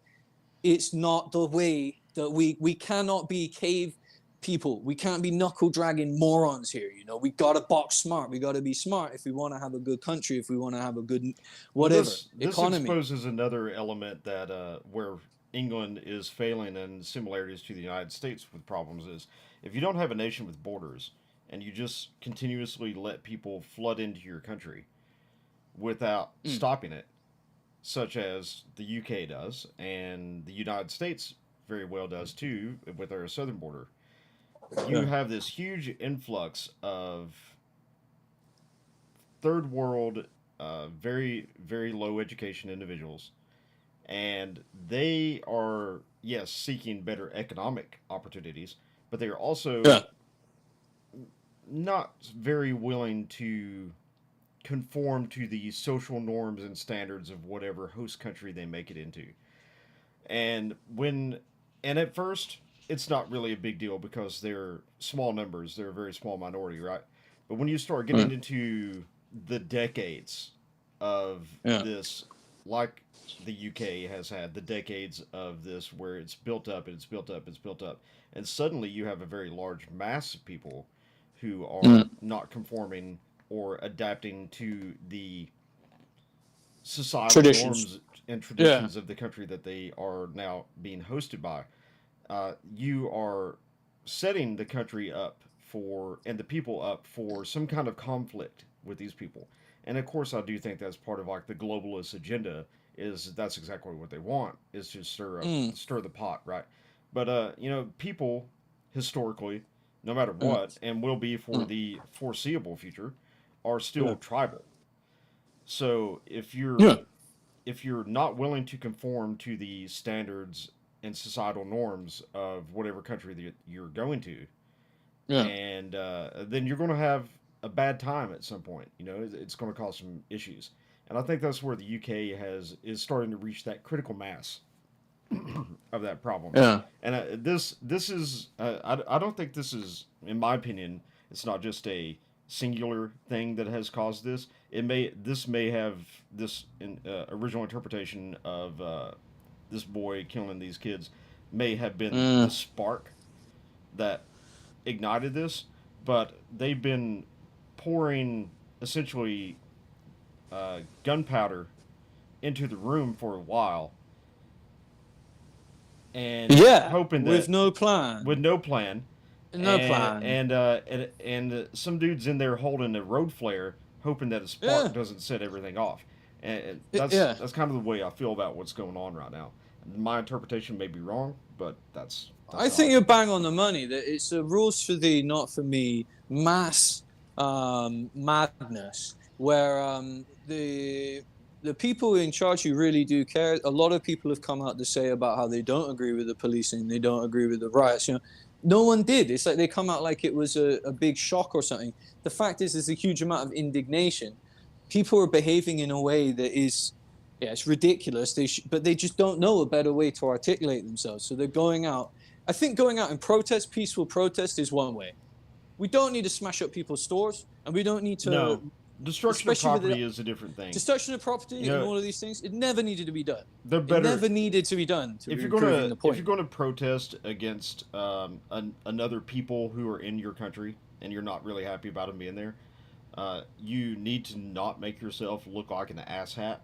It's not the way that we cannot be cave people. We can't be knuckle dragging morons here. We gotta box smart. We gotta be smart if we want to have a good country. If we want to have a good whatever economy. This exposes another element that where England is failing in similarities to the United States with problems is if you don't have a nation with borders and you just continuously let people flood into your country, without stopping it, such as the UK does, and the United States very well does too, with our southern border. You have this huge influx of third world, very, very low education individuals, and they are, yes, seeking better economic opportunities, but they are also not very willing to conform to the social norms and standards of whatever host country they make it into. And at first, it's not really a big deal because they're small numbers, they're a very small minority, right? But when you start getting into the decades of this, like the UK has had the decades of this, where it's built up and it's built up, it's built up, and suddenly you have a very large mass of people who are not conforming or adapting to the societal norms and traditions of the country that they are now being hosted by. You are setting the country up and the people up for some kind of conflict with these people. And of course, I do think that's part of like the globalist agenda. That's exactly what they want, is to stir the pot, right? But people historically, no matter what, and will be for the foreseeable future, are still tribal. So if you're not willing to conform to the standards and societal norms of whatever country that you're going to, and then you're going to have a bad time at some point. It's going to cause some issues, and I think that's where the UK is starting to reach that critical mass of that problem. And this is I don't think this is, in my opinion, it's not just a singular thing that has caused this. This may have this original interpretation of this boy killing these kids may have been the spark that ignited this, but they've been pouring essentially gunpowder into the room for a while, and hoping that with no plan, and some dude's in there holding a road flare, hoping that a spark doesn't set everything off. And that's kind of the way I feel about what's going on right now. My interpretation may be wrong, but that's I think you're bang on the money. That it's a rules for thee, not for me mass madness, where the people in charge who really do care. A lot of people have come out to say about how they don't agree with the policing, they don't agree with the riots. No one did. It's like they come out like it was a big shock or something. The fact is, there's a huge amount of indignation. People are behaving in a way that is, it's ridiculous. But they just don't know a better way to articulate themselves. So they're going out. I think going out and protest, peaceful protest, is one way. We don't need to smash up people's stores, and we don't need to. No, destruction of property is a different thing. Destruction of property and all of these things, it never needed to be done. They're better. It never needed to be done. If you're going to protest against another people who are in your country and you're not really happy about them being there, you need to not make yourself look like an asshat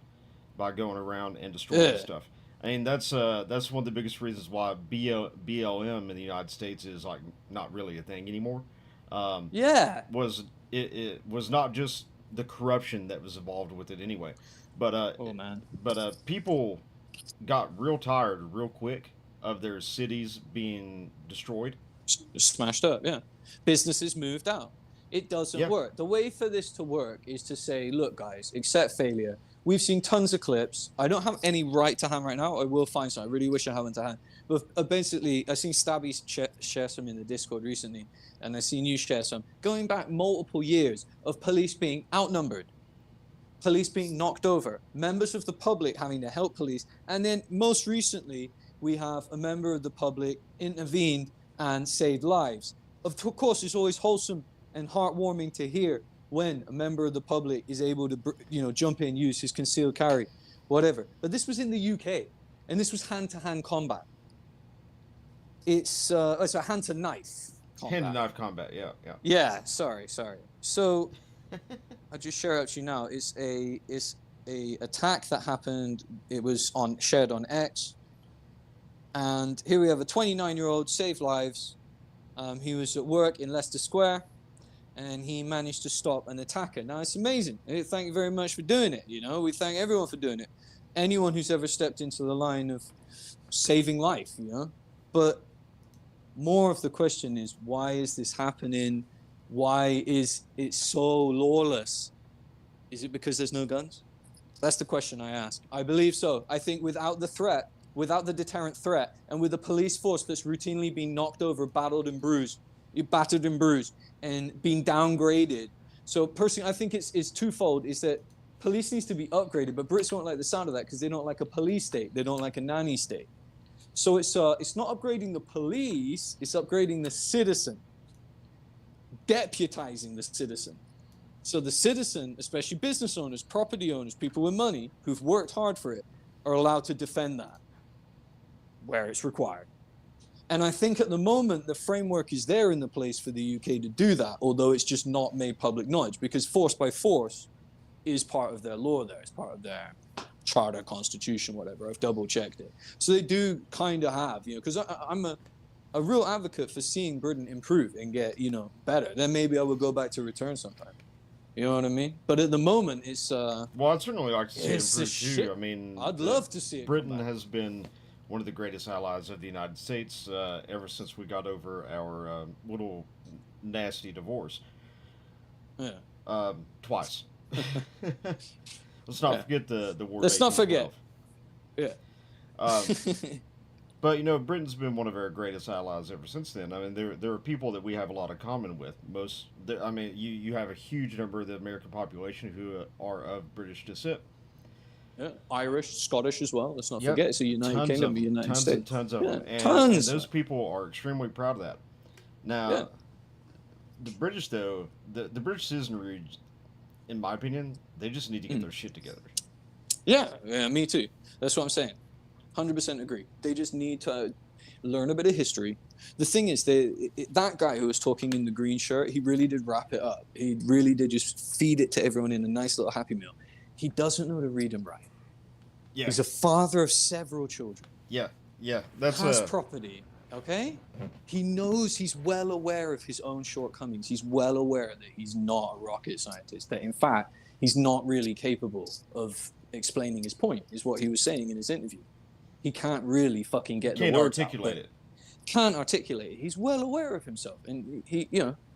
by going around and destroying stuff. I mean, that's one of the biggest reasons why BLM in the United States is like not really a thing anymore. It was not just the corruption that was involved with it anyway, but people got real tired real quick of their cities being destroyed, smashed up. Businesses moved out. It doesn't work. The way for this to work is to say, look, guys, accept failure. We've seen tons of clips. I don't have any right to hand right now. I will find some. I really wish I had one to hand. But basically, I've seen Stabby share some in the Discord recently, and I've seen you share some, going back multiple years of police being outnumbered, police being knocked over, members of the public having to help police, and then most recently, we have a member of the public intervened and saved lives. Of course, it's always wholesome and heartwarming to hear when a member of the public is able to, jump in, use his concealed carry, whatever. But this was in the UK, and this was hand-to-hand combat. It's a hand-to-knife combat. Hand-to-knife combat, yeah. Yeah, sorry. So, I'll just share it to you now. It's a attack that happened. It was shared on X, and here we have a 29-year-old saved lives. He was at work in Leicester Square. and he managed to stop an attacker. Now, it's amazing. Thank you very much for doing it. You know, we thank everyone for doing it. Anyone who's ever stepped into the line of saving life, you know. But more of the question is, why is this happening? Why is it so lawless? Is it because there's no guns? That's the question I ask. I believe so. I think without the threat, without the deterrent threat, and with a police force that's routinely being knocked over, battered and bruised, and being downgraded. So personally, I think it's twofold. Is that police needs to be upgraded, but Brits won't like the sound of that because they don't like a police state. They don't like a nanny state. So it's not upgrading the police, it's upgrading the citizen, deputizing the citizen. So the citizen, especially business owners, property owners, people with money who've worked hard for it, are allowed to defend that where it's required. And I think at the moment, the framework is there in the place for the UK to do that, although it's just not made public knowledge, because force by force is part of their law there. It's part of their charter, constitution, whatever. I've double checked it. So they do kind of have, you know, because I'm a real advocate for seeing Britain improve and get, you know, better. Then maybe I will go back to return sometime. You know what I mean? But at the moment, it's well, I'd certainly like to see it improve too. I mean, I'd love to see it. Britain has been one of the greatest allies of the United States ever since we got over our little nasty divorce. Yeah. Twice. Let's not forget the war. Let's not forget. Yeah. But you know, Britain's been one of our greatest allies ever since then. I mean, there are people that we have a lot of common with. I mean, you have a huge number of the American population who are of British descent. Yeah, Irish, Scottish as well. Let's not forget. It's a United Kingdom, United States. Tons of them. And those people are extremely proud of that. Now, the British, though, the British citizenry, in my opinion, they just need to get their shit together. Yeah, me too. That's what I'm saying. 100% agree. They just need to learn a bit of history. The thing is, that guy who was talking in the green shirt, he really did wrap it up. He really did just feed it to everyone in a nice little happy meal. He doesn't know to read and write. Yeah. He's a father of several children. Yeah. Has property, okay? He knows, he's well aware of his own shortcomings. He's well aware that he's not a rocket scientist, that in fact, he's not really capable of explaining his point, is what he was saying in his interview. He can't really fucking get the words out. Can't articulate it. He's well aware of himself, and he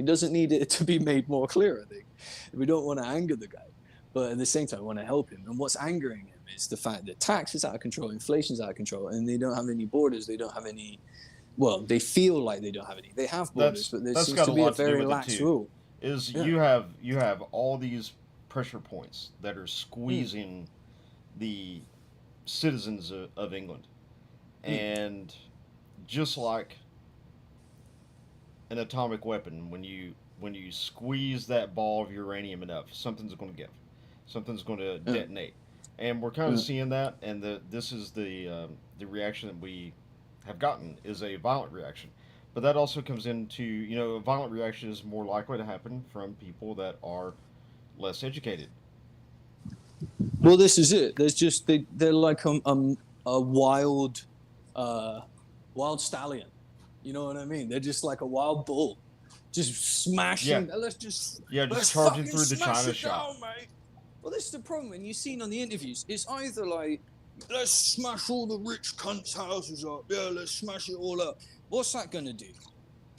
doesn't need it to be made more clear. I think we don't want to anger the guy, but at the same time, we want to help him. And what's angering him is the fact that tax is out of control, inflation's out of control, and they don't have any borders. They don't have any. Well, they feel like they don't have any. They have borders, but there seems to be a very lax rule. You have all these pressure points that are squeezing the citizens of England, and just like an atomic weapon, when you squeeze that ball of uranium enough, something's going to give, something's going to detonate, and we're kind of seeing that. And this is the reaction that we have gotten is a violent reaction, but that also comes into a violent reaction is more likely to happen from people that are less educated. Well, this is it. There's just they're like a wild stallion. You know what I mean? They're just like a wild bull, just smashing. Let's charging through the China shop. Well, this is the problem. And you've seen on the interviews, it's either like, let's smash all the rich cunts' houses up. Yeah, let's smash it all up. What's that gonna do?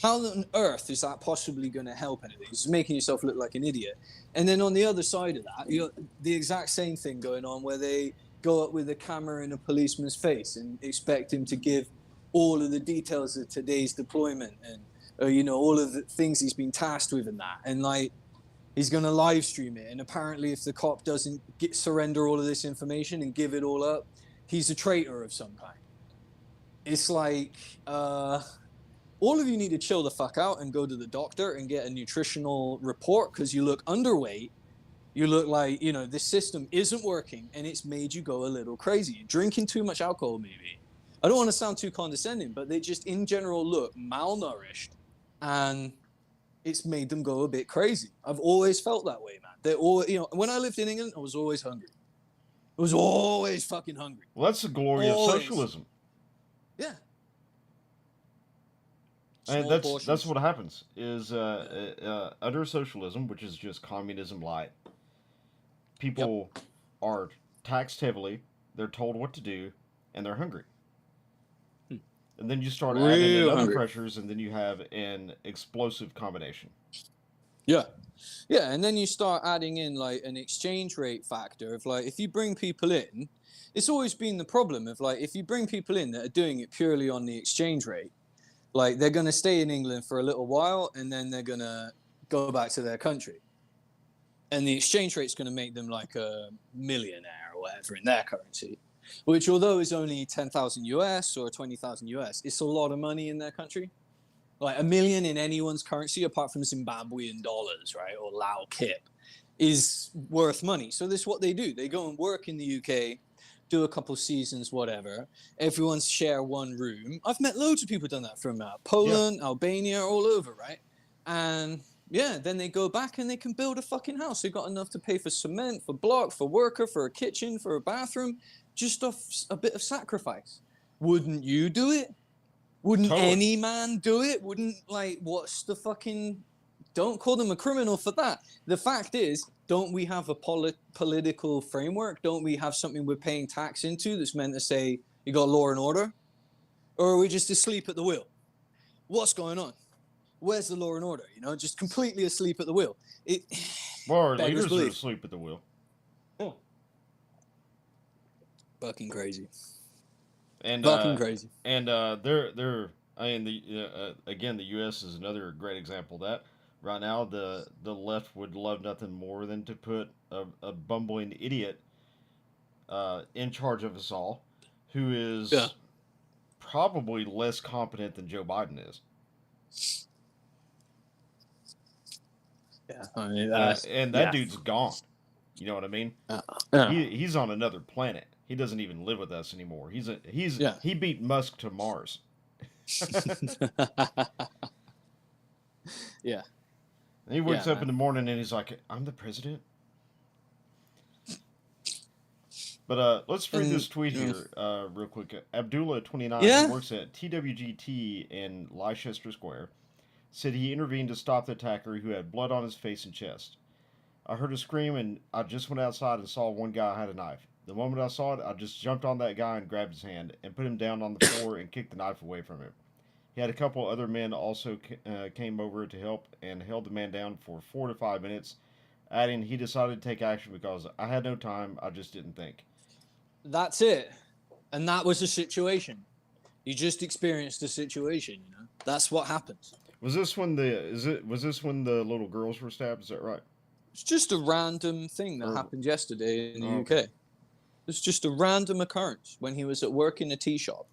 How on earth is that possibly going to help anything? It's making yourself look like an idiot. And then on the other side of that, you got the exact same thing going on where they go up with a camera in a policeman's face and expect him to give all of the details of today's deployment and, all of the things he's been tasked with and that. And like, he's going to live stream it. And apparently if the cop doesn't surrender all of this information and give it all up, he's a traitor of some kind. It's like, all of you need to chill the fuck out and go to the doctor and get a nutritional report because you look underweight. You look like, this system isn't working and it's made you go a little crazy. Drinking too much alcohol, maybe. I don't want to sound too condescending, but they just in general look malnourished and it's made them go a bit crazy. I've always felt that way, man. They're all, when I lived in England, I was always hungry. I was always fucking hungry. Well, that's the glory of socialism. Yeah. And that's what happens is under socialism, which is just communism light. People are taxed heavily. They're told what to do, and they're hungry. And then you start adding in other pressures, and then you have an explosive combination. Yeah. Yeah, and then you start adding in like an exchange rate factor of like, if you bring people in, it's always been the problem of like, if you bring people in that are doing it purely on the exchange rate, like they're going to stay in England for a little while and then they're going to go back to their country. And the exchange rate's going to make them like a millionaire or whatever in their currency, which although is only 10,000 US or 20,000 US, it's a lot of money in their country. Like $1 million in anyone's currency, apart from Zimbabwean dollars, right, or Lao kip, is worth money. So this is what they do. They go and work in the UK, do a couple seasons, whatever. Everyone's share one room. I've met loads of people done that from Poland, Albania, all over, right? And yeah, then they go back and they can build a fucking house. They've got enough to pay for cement, for block, for worker, for a kitchen, for a bathroom, just off a bit of sacrifice. Wouldn't you do it? Wouldn't any man do it? Wouldn't, like, what's the fucking... Don't call them a criminal for that. The fact is, don't we have a political framework? Don't we have something we're paying tax into that's meant to say, you got law and order? Or are we just asleep at the wheel? What's going on? Where's the law and order? You know, just completely asleep at the wheel. Well, our leaders are asleep at the wheel. Oh. Fucking crazy. And fucking crazy. And they're I mean again, the U.S. is another great example of that. Right now, the left would love nothing more than to put a bumbling idiot in charge of us all, who is probably less competent than Joe Biden is. Yeah, I mean, and that dude's gone. You know what I mean? He's on another planet. He doesn't even live with us anymore. He beat Musk to Mars. Yeah. And he wakes up in the morning and he's like, "I'm the president." But let's read this tweet here real quick. Abdullah 29, who works at TWGT in Leicester Square, said he intervened to stop the attacker who had blood on his face and chest. I heard a scream and I just went outside and saw one guy had a knife. The moment I saw it, I just jumped on that guy and grabbed his hand and put him down on the floor and kicked the knife away from him. He had a couple other men also came over to help and held the man down for 4 to 5 minutes, adding he decided to take action because I had no time, I just didn't think. That's it. And that was the situation. You just experienced the situation, you know. That's what happens. Was this when the little girls were stabbed? Is that right? It's just a random thing that happened yesterday in the UK. It's just a random occurrence when he was at work in a tea shop.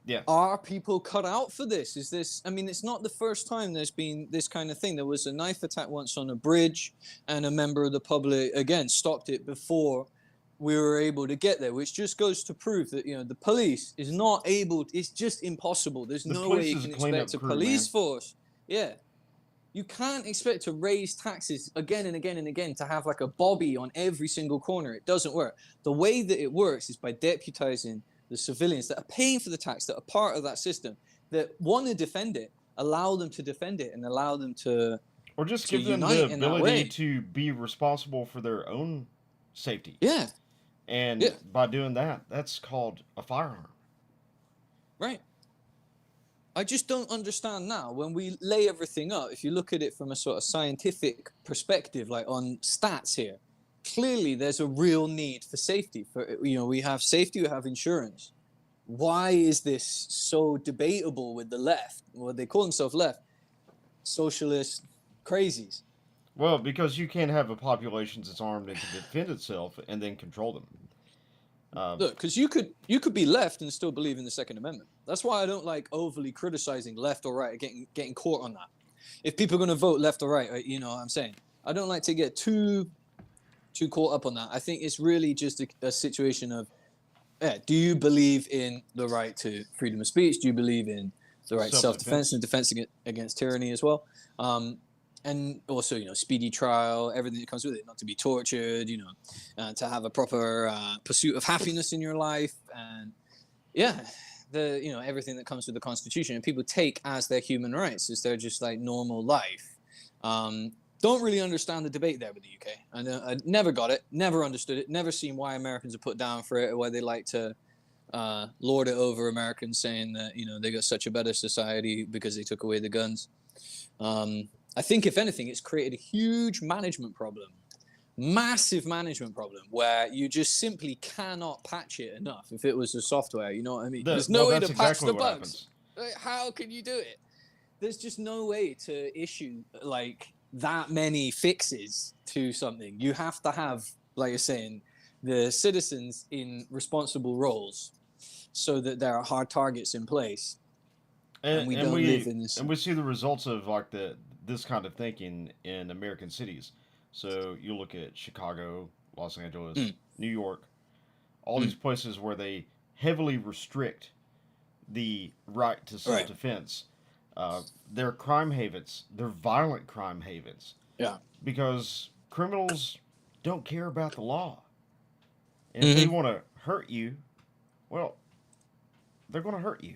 Yeah. Are people cut out for this? Is this... I mean, it's not the first time there's been this kind of thing. There was a knife attack once on a bridge, and a member of the public, again, stopped it before we were able to get there, which just goes to prove that, you know, the police is not able... It's just impossible. There's no way you can expect a police force. Yeah. You can't expect to raise taxes again and again and again to have like a bobby on every single corner. It doesn't work. The way that it works is by deputizing the civilians that are paying for the tax, that are part of that system, that want to defend it, allow them to defend it and allow them to... Or just give them the ability to be responsible for their own safety. Yeah. And by doing that, that's called a firearm. Right. I just don't understand now when we lay everything up. If you look at it from a sort of scientific perspective, like on stats here, clearly there's a real need for safety. For, you know, we have safety, we have insurance. Why is this so debatable with the left? Well, they call themselves left. Socialist crazies. Well, because you can't have a population that's armed and can defend itself and then control them. Look, because you could be left and still believe in the Second Amendment. That's why I don't like overly criticizing left or right, getting caught on that. If people are going to vote left or right, you know what I'm saying? I don't like to get too caught up on that. I think it's really just a situation of, do you believe in the right to freedom of speech? Do you believe in the right to self-defense and defense against tyranny as well? And also, you know, speedy trial, everything that comes with it, not to be tortured, you know, to have a proper pursuit of happiness in your life. And yeah, everything that comes with the Constitution, and people take as their human rights, as their just like normal life. Don't really understand the debate there with the UK. I never got it, never understood it, never seen why Americans are put down for it, or why they like to lord it over Americans, saying that they got such a better society because they took away the guns. I think if anything, it's created a huge management problem, massive management problem, where you just simply cannot patch it enough. If it was the software, you know what I mean? There's no way to patch the bugs. How can you do it? There's just no way to issue like that many fixes to something. You have to have, like you're saying, the citizens in responsible roles, so that there are hard targets in place, and we don't live in this. And we see the results of like this kind of thinking in American cities. So you look at Chicago, Los Angeles, New York, all these places where they heavily restrict the right to self-defense. They're crime havens. They're violent crime havens. Yeah. Because criminals don't care about the law. And if they want to hurt you, well, they're going to hurt you.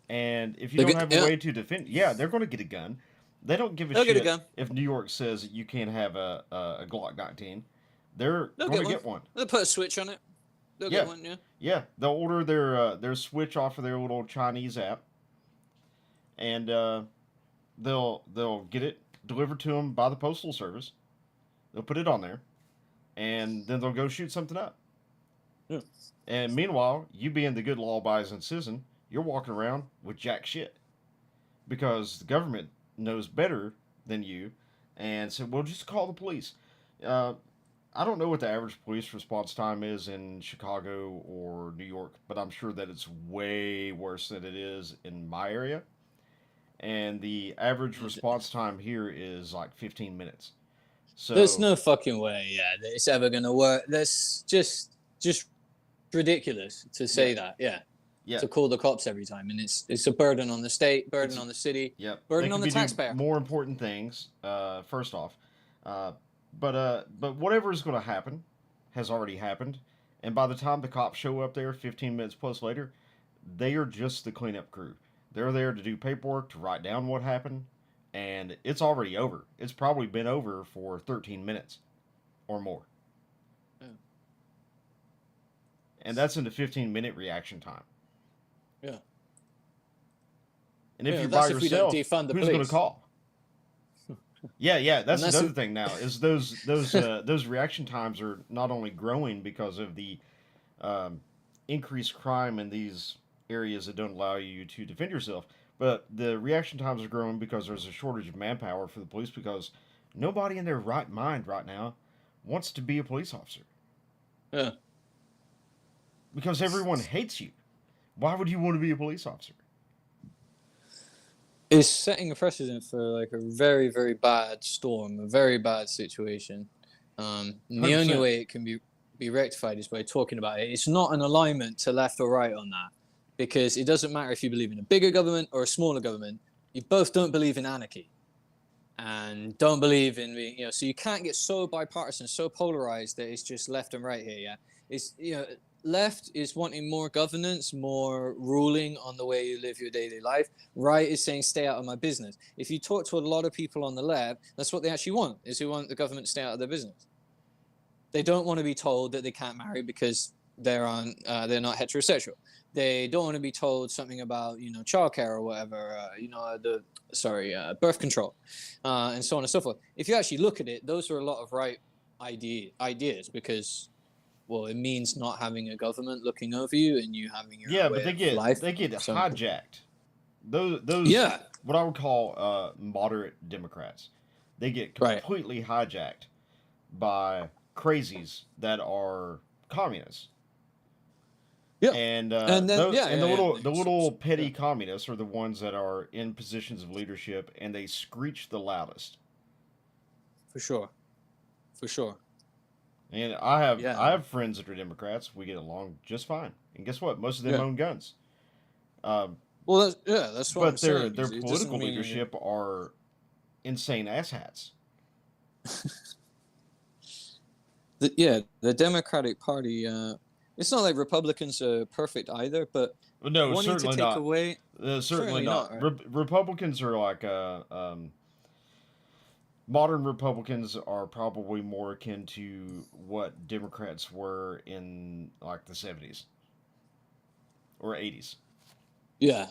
And if you don't have a way to defend, they're going to get a gun. They don't give a shit if New York says you can't have a Glock 19. They're going to get one. They'll put a switch on it. They'll get one, Yeah, they'll order their switch off of their little Chinese app, and they'll get it delivered to them by the postal service. They'll put it on there, and then they'll go shoot something up. Yeah. And meanwhile, you being the good law-abiding citizen, you're walking around with jack shit, because the government knows better than you, and said, "Well, just call the police." I don't know what the average police response time is in Chicago or New York, but I'm sure that it's way worse than it is in my area. And the average response time here is like 15 minutes. So there's no fucking way, that it's ever gonna work. That's just ridiculous to say that. Yeah. To call the cops every time, and it's a burden on the state, burden on the city, burden on the taxpayer. More important things, first off. But whatever is going to happen has already happened, and by the time the cops show up there 15 minutes plus later, they are just the cleanup crew. They're there to do paperwork, to write down what happened, and it's already over. It's probably been over for 13 minutes or more. Yeah. And that's in the 15-minute reaction time. Yeah. And if you're by yourself, who's going to call? That's another thing now, is those reaction times are not only growing because of the increased crime in these areas that don't allow you to defend yourself, but the reaction times are growing because there's a shortage of manpower for the police, because nobody in their right mind right now wants to be a police officer. Yeah. Because everyone hates you. Why would you want to be a police officer? It's setting a precedent for like a very, very bad storm, a very bad situation. The only way it can be rectified is by talking about it. It's not an alignment to left or right on that, because it doesn't matter if you believe in a bigger government or a smaller government. You both don't believe in anarchy, and don't believe in so you can't get so bipartisan, so polarized that it's just left and right here. It's left is wanting more governance, more ruling on the way you live your daily life. Right is saying stay out of my business. If you talk to a lot of people on the left, that's what they actually want, is they want the government to stay out of their business. They don't want to be told that they can't marry because they're not heterosexual. They don't want to be told something about childcare or whatever, birth control, and so on and so forth. If you actually look at it, those are a lot of right ideas, because it means not having a government looking over you and you having your own way of life. They get hijacked. Those what I would call moderate Democrats, they get completely hijacked by crazies that are communists. Yeah, and the little petty communists are the ones that are in positions of leadership, and they screech the loudest. For sure. And I have friends that are Democrats. We get along just fine. And guess what? Most of them own guns. That's what I'm saying. But their political leadership are insane asshats. The Democratic Party. It's not like Republicans are perfect either, but No, wanting to certainly take not. away. Certainly not. Right? Republicans are like modern Republicans are probably more akin to what Democrats were in like the 70s or 80s. Yeah.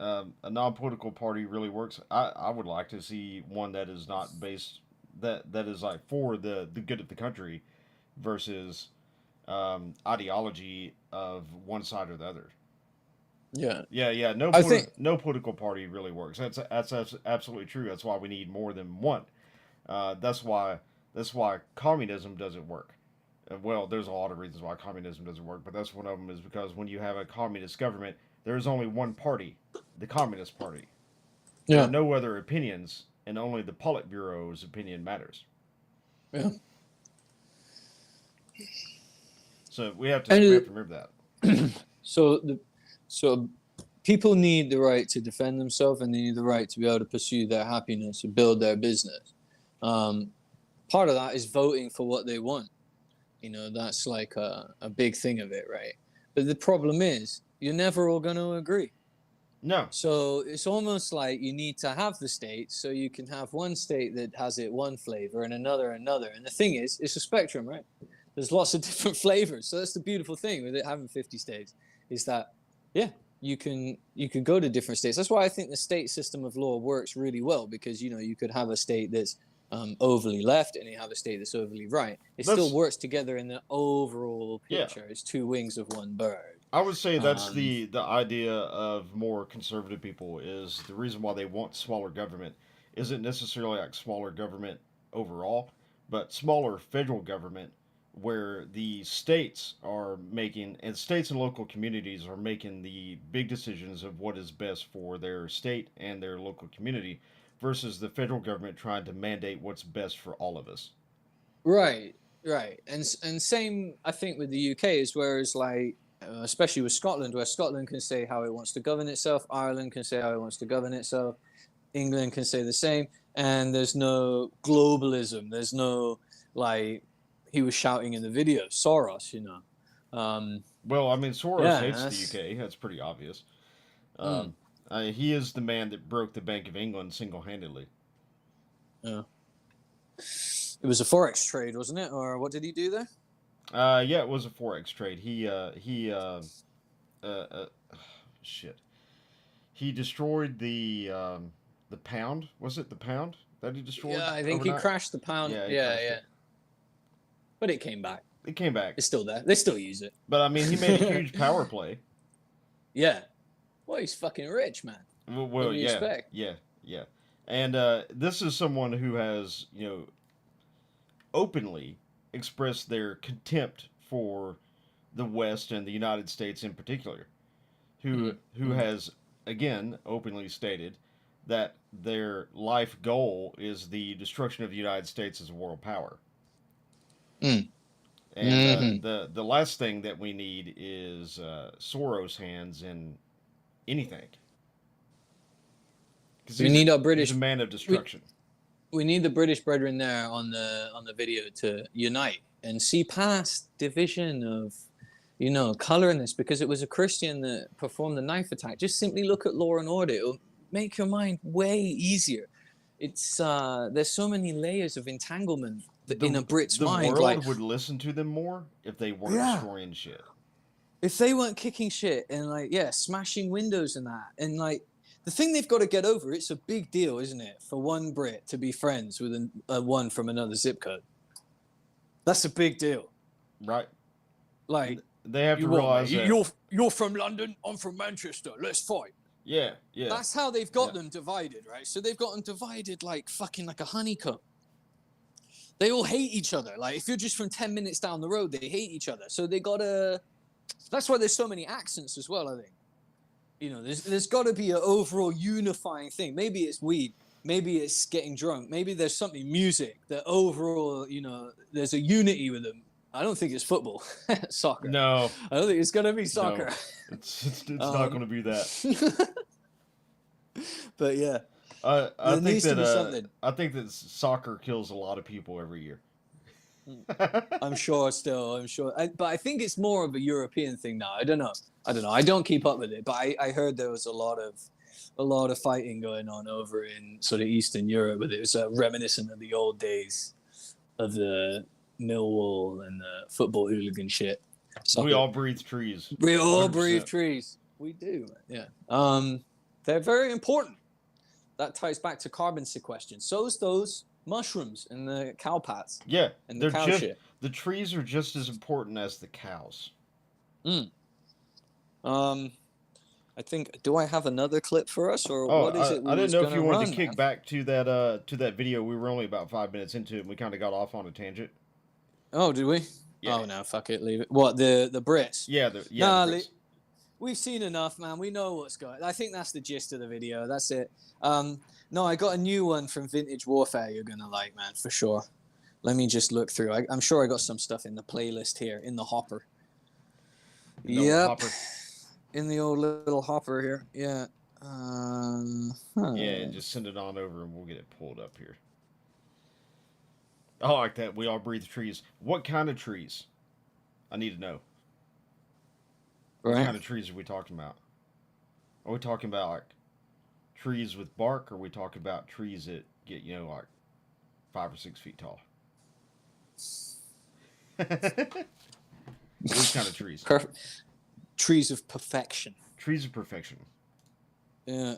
A non-political party really works. I would like to see one that is not based that is like for the good of the country versus ideology of one side or the other. Yeah. Yeah. No political party really works. That's absolutely true. That's why we need more than one. That's why communism doesn't work. Well, there's a lot of reasons why communism doesn't work, but that's one of them is because when you have a communist government, there is only one party, the Communist Party. Yeah. There are no other opinions, and only the Politburo's opinion matters. Yeah. So we have to remember that. So people need the right to defend themselves, and they need the right to be able to pursue their happiness and build their business. Part of that is voting for what they want. You know, that's like a big thing of it, right? But the problem is, you're never all going to agree. No. So it's almost like you need to have the states so you can have one state that has it one flavor and another. And the thing is, it's a spectrum, right? There's lots of different flavors. So that's the beautiful thing with it having 50 states is that, yeah, you can go to different states. That's why I think the state system of law works really well because, you know, you could have a state that's overly left and you have a state that's overly right. It still works together in the overall picture. Yeah. It's two wings of one bird. I would say that's the idea of more conservative people is the reason why they want smaller government isn't necessarily like smaller government overall, but smaller federal government where the states are making, and states and local communities are making the big decisions of what is best for their state and their local community versus the federal government trying to mandate what's best for all of us. Right. And same, I think, with the UK is whereas like, especially with Scotland, where Scotland can say how it wants to govern itself, Ireland can say how it wants to govern itself, England can say the same, and there's no globalism. There's no, like, he was shouting in the video, Soros, you know. Well, I mean, Soros hates the UK. That's pretty obvious. He is the man that broke the Bank of England single-handedly. Yeah. It was a forex trade, wasn't it? Or what did he do there? Yeah, it was a forex trade. He destroyed the pound. Was it the pound that he destroyed? Yeah, I think overnight? He crashed the pound. Yeah. But it came back. It came back. It's still there. They still use it. But I mean, he made a huge power play. Yeah. Well, he's fucking rich, man. Well, yeah. And this is someone who has, you know, openly expressed their contempt for the West and the United States in particular, who has again openly stated that their life goal is the destruction of the United States as a world power. And the last thing that we need is Soros' hands in anything. We need our British. He's a man of destruction. We need the British brethren there on the video to unite and see past division of, you know, color in this, because it was a Christian that performed the knife attack. Just simply look at Law and Order. It'll make your mind way easier. It's there's so many layers of entanglement in a Brit's mind. The world would listen to them more if they weren't destroying shit. If they weren't kicking shit and smashing windows and that, and like the thing they've got to get over, it's a big deal, isn't it, for one Brit to be friends with one from another zip code. That's a big deal, right? Like they have to realize that you're from London, I'm from Manchester. Let's fight. Yeah. That's how they've got them divided, right? So they've got them divided like fucking like a honeycomb. They all hate each other. Like if you're just from 10 minutes down the road, they hate each other. So they gotta. That's why there's so many accents as well, I think. You know, there's got to be an overall unifying thing. Maybe it's weed. Maybe it's getting drunk. Maybe there's something, music, that overall, you know, there's a unity with them. I don't think it's football. Soccer. No. I don't think it's going to be soccer. No. It's not going to be that. But yeah. I think that soccer kills a lot of people every year. I'm sure. But I think it's more of a European thing now. I don't know. I don't keep up with it, but I heard there was a lot of fighting going on over in sort of Eastern Europe. But it was reminiscent of the old days of the Millwall and the football hooligan shit. We all breathe trees. We all 100%. breathe trees. We do. Yeah. They're very important. That ties back to carbon sequestration. So's those mushrooms and the cow pats. Yeah, and the cow shit. The trees are just as important as the cows. I think. Do I have another clip for us, or what is it? I didn't know if you wanted to kick back to that video. We were only about 5 minutes into it, and we kind of got off on a tangent. Oh, did we? Yeah. Oh no, fuck it, leave it. What, the Brits? Yeah, the Brits. We've seen enough, man. We know what's going. I think that's the gist of the video. That's it. No, I got a new one from Vintage Warfare. You're gonna like, man, for sure. Let me just look through. I'm sure I got some stuff in the playlist here in the hopper. Yep. In the old little hopper here. Yeah. Yeah, just send it on over and we'll get it pulled up here. I like that. We all breathe trees. What kind of trees? I need to know. Right. What kind of trees are we talking about? Are we talking about like trees with bark, or are we talking about trees that get, like 5 or 6 feet tall? Which kind of trees? Trees of perfection. Trees of perfection. Yeah.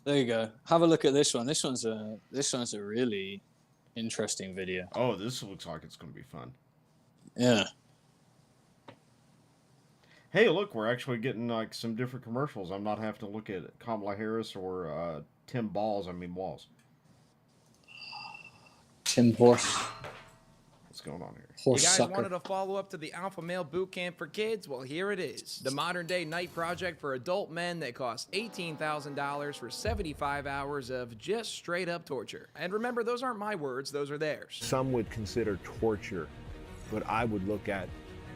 There you go. Have a look at this one. This one's a really interesting video. Oh, this looks like it's going to be fun. Yeah. Hey, look, we're actually getting like some different commercials. I'm not having to look at Kamala Harris or Tim Walz. Tim Horse. What's going on here? You guys wanted a follow-up to the Alpha Male Boot Camp for kids? Well, here it is. The modern-day night project for adult men that costs $18,000 for 75 hours of just straight-up torture. And remember, those aren't my words. Those are theirs. Some would consider torture, but I would look at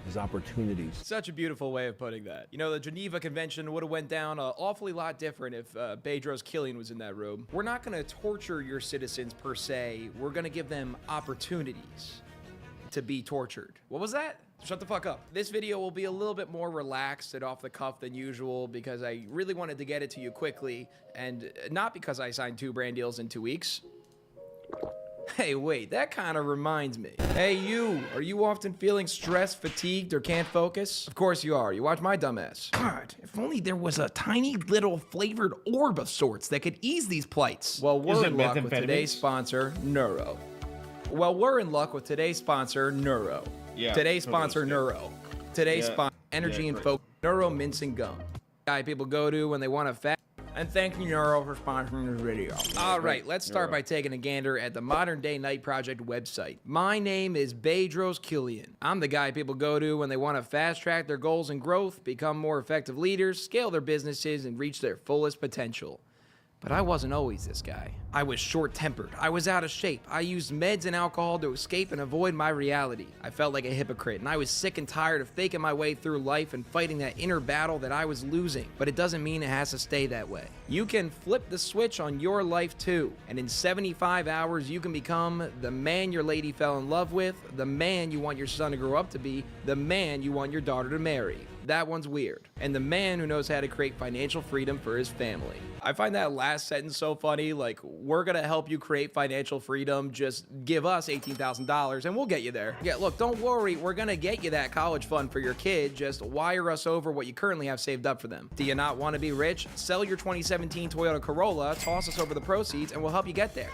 as opportunities. Such a beautiful way of putting that. You know, the Geneva Convention would have went down an awfully lot different if Bedros Killian was in that room. We're not going to torture your citizens per se. We're going to give them opportunities to be tortured. What was that? Shut the fuck up. This video will be a little bit more relaxed and off the cuff than usual because I really wanted to get it to you quickly, and not because I signed 2 brand deals in 2 weeks. Hey, wait, that kind of reminds me. Hey, you, are you often feeling stressed, fatigued, or can't focus? Of course you are. You watch my dumbass. God, if only there was a tiny little flavored orb of sorts that could ease these plights. Well, we're in luck with today's sponsor, Neuro. Yeah. Today's sponsor, Neuro. Today's sponsor, Energy and Focus, Neuro Mints and Gum. Guy people go to when they want to fat. And thank you, Neuro, for sponsoring this video. All right, let's start by taking a gander at the Modern Day Night Project website. My name is Bedros Killian. I'm the guy people go to when they want to fast-track their goals and growth, become more effective leaders, scale their businesses, and reach their fullest potential. But I wasn't always this guy. I was short-tempered. I was out of shape. I used meds and alcohol to escape and avoid my reality. I felt like a hypocrite, and I was sick and tired of faking my way through life and fighting that inner battle that I was losing. But it doesn't mean it has to stay that way. You can flip the switch on your life too, and in 75 hours you can become the man your lady fell in love with, the man you want your son to grow up to be, the man you want your daughter to marry. That one's weird. And the man who knows how to create financial freedom for his family. I find that last sentence so funny. Like, we're gonna help you create financial freedom. Just give us $18,000 and we'll get you there. Yeah, look, don't worry. We're gonna get you that college fund for your kid. Just wire us over what you currently have saved up for them. Do you not want to be rich? Sell your 2017 Toyota Corolla, toss us over the proceeds, and we'll help you get there.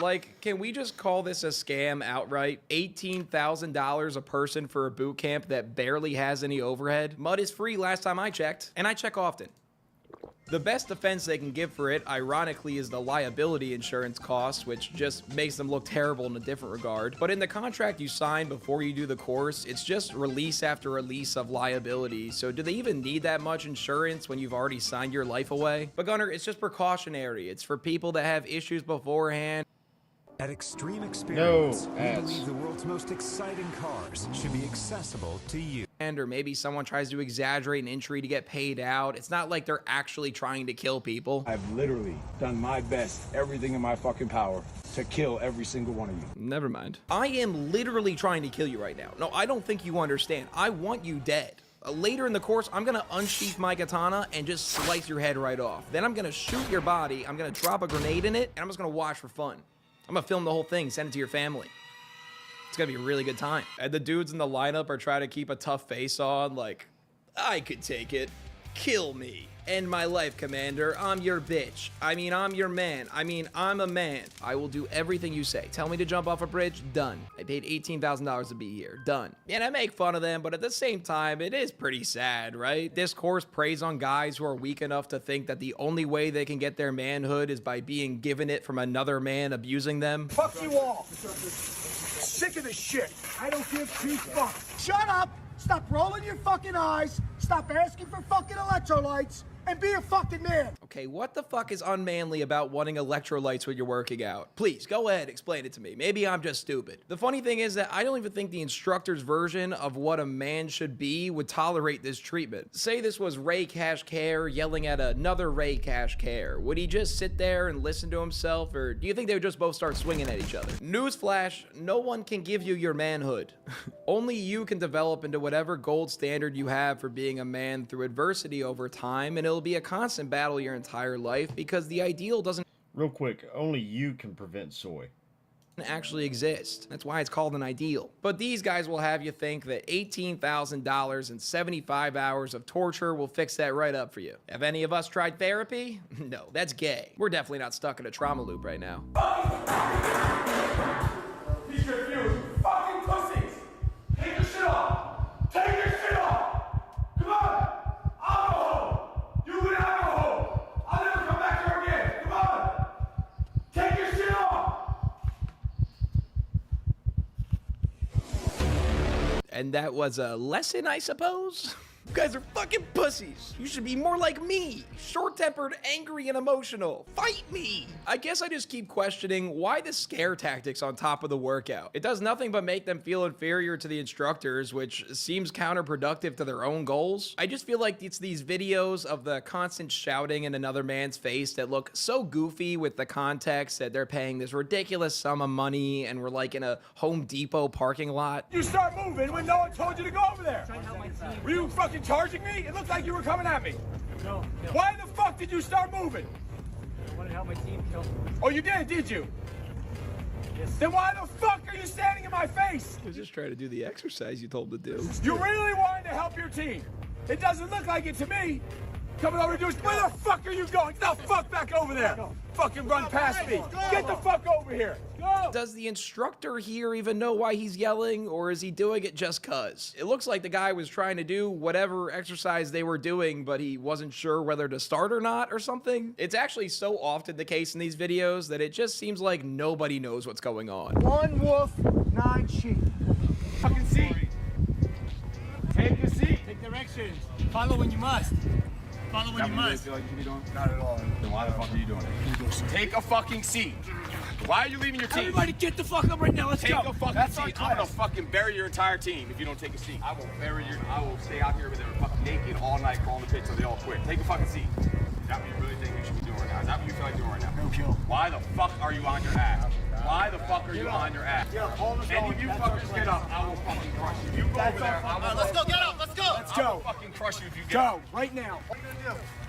Like, can we just call this a scam outright? $18,000 a person for a boot camp that barely has any overhead? Mud is free last time I checked, and I check often. The best defense they can give for it, ironically, is the liability insurance costs, which just makes them look terrible in a different regard. But in the contract you sign before you do the course, it's just release after release of liability. So do they even need that much insurance when you've already signed your life away? But Gunner, it's just precautionary. It's for people that have issues beforehand. At Extreme Experience, we believe the world's most exciting cars should be accessible to you. Or maybe someone tries to exaggerate an injury to get paid out. It's not like they're actually trying to kill people. I've literally done my best, everything in my fucking power, to kill every single one of you. Never mind. I am literally trying to kill you right now. No, I don't think you understand. I want you dead. Later in the course, I'm gonna unsheath my katana and just slice your head right off. Then I'm gonna shoot your body, I'm gonna drop a grenade in it, and I'm just gonna watch for fun. I'm gonna film the whole thing, send it to your family. It's gonna be a really good time. And the dudes in the lineup are trying to keep a tough face on, like, I could take it. Kill me. End my life, Commander. I'm your bitch. I mean, I'm your man. I mean, I'm a man. I will do everything you say. Tell me to jump off a bridge? Done. I paid $18,000 to be here. Done. And I make fun of them, but at the same time, it is pretty sad, right? This course preys on guys who are weak enough to think that the only way they can get their manhood is by being given it from another man abusing them. Fuck you all. Sick of this shit. I don't give two fucks. Shut up. Stop rolling your fucking eyes. Stop asking for fucking electrolytes. And be a fucking man. Okay, what the fuck is unmanly about wanting electrolytes when you're working out? Please, go ahead, explain it to me. Maybe I'm just stupid. The funny thing is that I don't even think the instructor's version of what a man should be would tolerate this treatment. Say this was Ray Cash Care yelling at another Ray Cash Care. Would he just sit there and listen to himself, or do you think they would just both start swinging at each other? Newsflash, no one can give you your manhood. Only you can develop into whatever gold standard you have for being a man through adversity over time, and it'll be a constant battle your entire life because the ideal doesn't real quick, only you can prevent soy actually exist. That's why it's called an ideal. But these guys will have you think that $18,000 and 75 hours of torture will fix that right up for you. Have any of us tried therapy? No, that's gay. We're definitely not stuck in a trauma loop right now. He's confused. Fucking pussies! Take your shit off! Take your shit off! Come on! I'll go home! You and I go home! I'll never come back here again! Come on! Take your shit off! And that was a lesson, I suppose? You guys are fucking pussies. You should be more like me. Short-tempered, angry, and emotional. Fight me. I guess I just keep questioning why the scare tactics on top of the workout. It does nothing but make them feel inferior to the instructors, which seems counterproductive to their own goals. I just feel like it's these videos of the constant shouting in another man's face that look so goofy with the context that they're paying this ridiculous sum of money and we're like in a Home Depot parking lot. You start moving when no one told you to go over there. Were you fucking charging me? It looked like you were coming at me. No. Why the fuck did you start moving? I wanted to help my team kill. Oh, you did you? Yes. Then why the fuck are you standing in my face? I was just trying to do the exercise you told him to do. You really wanted to help your team. It doesn't look like it to me. Coming over to do where the fuck are you going? Get the fuck back over there. Fucking run past me. Get the fuck over here. Go. Does the instructor here even know why he's yelling, or is he doing it just cuz? It looks like the guy was trying to do whatever exercise they were doing, but he wasn't sure whether to start or not or something. It's actually so often the case in these videos that it just seems like nobody knows what's going on. 1 wolf, 9 sheep. Fucking seat. Take a seat. Take directions. Follow when you must. Follow when you must. Feel like you should be doing? Not at all. Then why the fuck are you doing it? Take a fucking seat. Why are you leaving your team? Everybody get the fuck up right now. Let's go. Take a fucking seat. I'm gonna fucking bury your entire team if you don't take a seat. I will stay out here with them fucking naked all night, crawling the pit till they all quit. Take a fucking seat. Is that what you really think you should be doing right now? Is that what you feel like doing right now? No kill. Why the fuck are you on your ass? Why the fuck are you on your ass? Any of you fuckers get up, I will fucking crush you. You go over there, I will. Let's go, get up, let's go. Let's go. I will fucking crush you if you get up. Go, right now.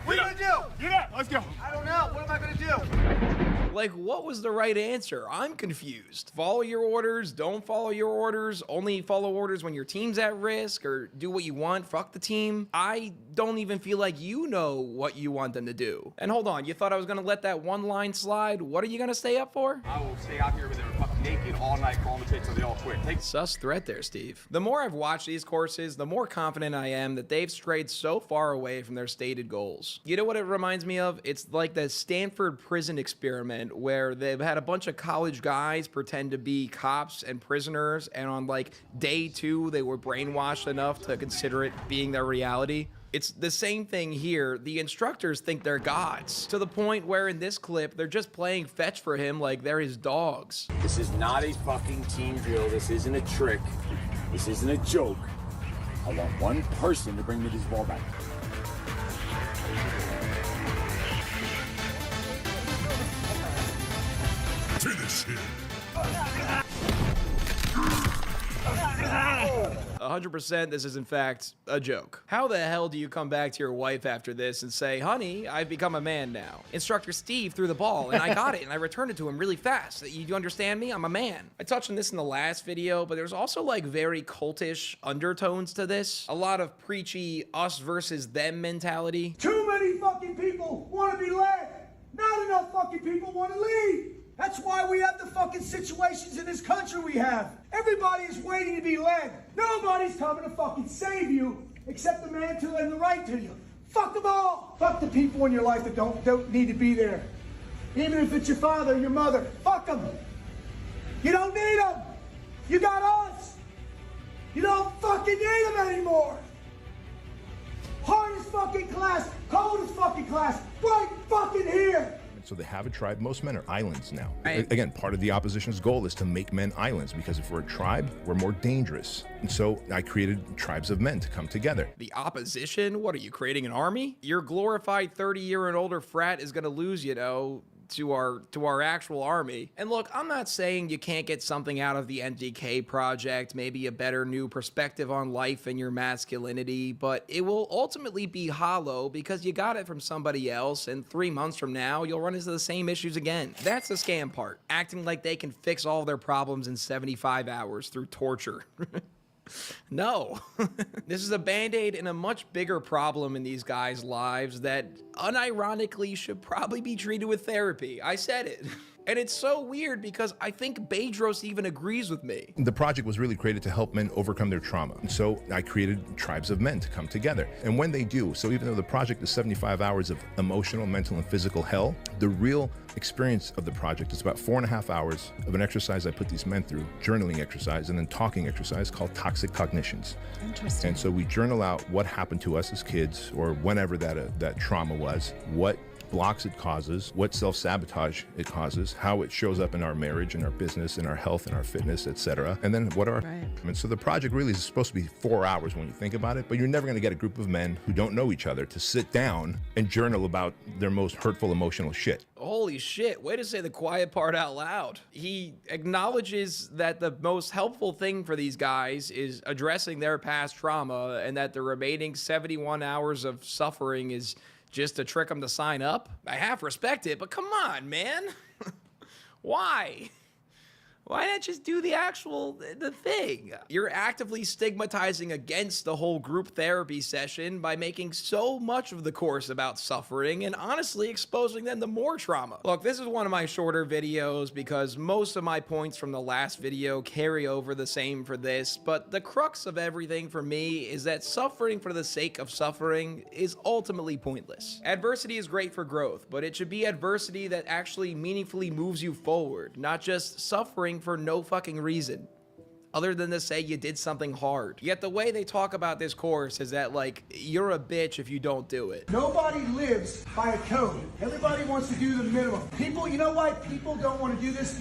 What are you gonna do? Get up, let's go. I don't know. What am I gonna do? Like, what was the right answer? I'm confused. Follow your orders, don't follow your orders, only follow orders when your team's at risk, or do what you want, fuck the team. I don't even feel like you know what you want them to do. And hold on, you thought I was gonna let that one line slide? What are you gonna stay up for? I will stay out here with them fucking naked all night, crawling the pit till they all quit. Sus threat there, Steve. The more I've watched these courses, the more confident I am that they've strayed so far away from their stated goals. You know what it reminds me of? It's like the Stanford prison experiment where they've had a bunch of college guys pretend to be cops and prisoners, and on like day 2, they were brainwashed enough to consider it being their reality. It's the same thing here. The instructors think they're gods, to the point where in this clip, they're just playing fetch for him like they're his dogs. This is not a fucking team drill. This isn't a trick. This isn't a joke. I want one person to bring me this ball back. Finish him. 100% this is in fact a joke. How the hell do you come back to your wife after this and say, honey, I've become a man now? Instructor Steve threw the ball and I got it and I returned it to him really fast. You understand me? I'm a man. I touched on this in the last video, but there's also like very cultish undertones to this. A lot of preachy us versus them mentality. Too many fucking people want to be led. Not enough fucking people want to lead. That's why we have the fucking situations in this country we have. Everybody is waiting to be led. Nobody's coming to fucking save you except the man to and the right to you. Fuck them all. Fuck the people in your life that don't need to be there. Even if it's your father or your mother. Fuck them. You don't need them. You got us. You don't fucking need them anymore. Hardest fucking class, coldest fucking class, right fucking here. So they have a tribe. Most men are islands now. Again, part of the opposition's goal is to make men islands, because if we're a tribe, we're more dangerous. And so I created tribes of men to come together. The opposition? What are you, creating an army? Your glorified 30-year and older frat is gonna lose, you know, to our actual army. And look, I'm not saying you can't get something out of the NDK project, maybe a better new perspective on life and your masculinity, but it will ultimately be hollow because you got it from somebody else, and 3 months from now, you'll run into the same issues again. That's the scam part, acting like they can fix all their problems in 75 hours through torture. No. This is a band-aid in a much bigger problem in these guys' lives that unironically should probably be treated with therapy. I said it. And it's so weird because I think Bedros even agrees with me. The project was really created to help men overcome their trauma. And so I created tribes of men to come together. And when they do, so even though the project is 75 hours of emotional, mental, and physical hell, the real experience of the project is about 4.5 hours of an exercise I put these men through, journaling exercise, and then talking exercise called toxic cognitions. Interesting. And so we journal out what happened to us as kids, or whenever that trauma was, what blocks it causes, what self-sabotage it causes, how it shows up in our marriage, in our business, in our health, in our fitness, etc. And then what are, and so the project really is supposed to be 4 hours when you think about it, but you're never gonna get a group of men who don't know each other to sit down and journal about their most hurtful emotional shit. Holy shit, way to say the quiet part out loud. He acknowledges that the most helpful thing for these guys is addressing their past trauma, and that the remaining 71 hours of suffering is just to trick them to sign up. I half respect it, but come on, man. Why? Why not just do the thing? You're actively stigmatizing against the whole group therapy session by making so much of the course about suffering and honestly exposing them to more trauma. Look, this is one of my shorter videos because most of my points from the last video carry over the same for this, but the crux of everything for me is that suffering for the sake of suffering is ultimately pointless. Adversity is great for growth, but it should be adversity that actually meaningfully moves you forward, not just suffering for no fucking reason other than to say you did something hard. Yet the way they talk about this course is that, like, you're a bitch if you don't do it. Nobody lives by a code. Everybody wants to do the minimum. People, you know why people don't want to do this?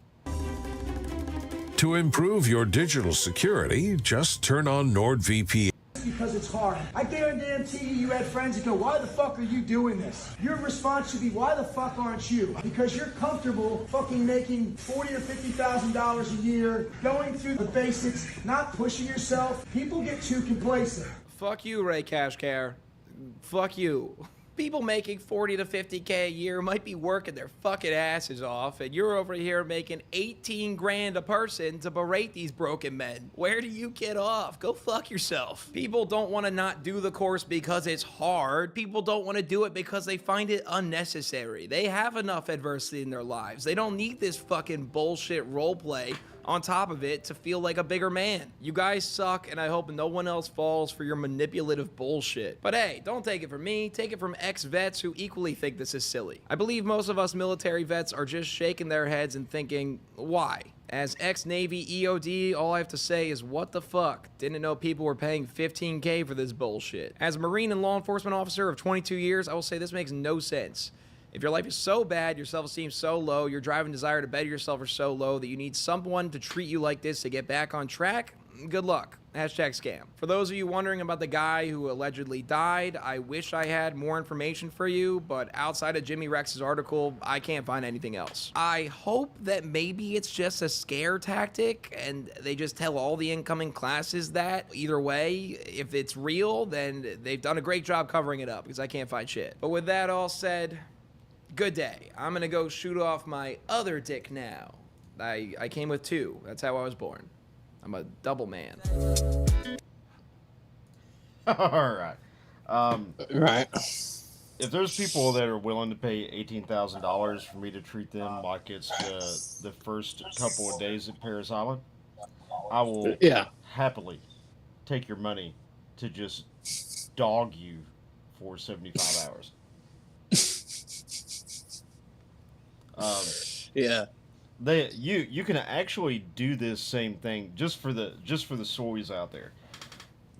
To improve your digital security, just turn on NordVPN. Because it's hard. I guarantee you had friends that go, why the fuck are you doing this? Your response should be, why the fuck aren't you? Because you're comfortable fucking making $40,000 or $50,000 a year, going through the basics, not pushing yourself. People get too complacent. Fuck you, Ray Cashcare. Fuck you. People making 40 to 50K a year might be working their fucking asses off, and you're over here making 18 grand a person to berate these broken men. Where do you get off? Go fuck yourself. People don't want to not do the course because it's hard. People don't want to do it because they find it unnecessary. They have enough adversity in their lives. They don't need this fucking bullshit roleplay on top of it to feel like a bigger man. You guys suck, and I hope no one else falls for your manipulative bullshit. But hey, don't take it from me, take it from ex-vets who equally think this is silly. I believe most of us military vets are just shaking their heads and thinking, why? As ex-Navy EOD, all I have to say is, what the fuck? Didn't know people were paying $15K for this bullshit. As a Marine and law enforcement officer of 22 years, I will say this makes no sense. If your life is so bad, your self-esteem so low, your drive and desire to better yourself are so low that you need someone to treat you like this to get back on track, good luck. #scam. For those of you wondering about the guy who allegedly died, I wish I had more information for you, but outside of Jimmy Rex's article, I can't find anything else. I hope that maybe it's just a scare tactic and they just tell all the incoming classes that. Either way, if it's real, then they've done a great job covering it up because I can't find shit. But with that all said, good day. I'm gonna go shoot off my other dick now. I came with two. That's how I was born. I'm a double man. All right. Right. If there's people that are willing to pay $18,000 for me to treat them like it's the first couple of days at Paris Island, I will happily take your money to just dog you for 75 hours. Yeah. You can actually do this same thing just for the soys out there.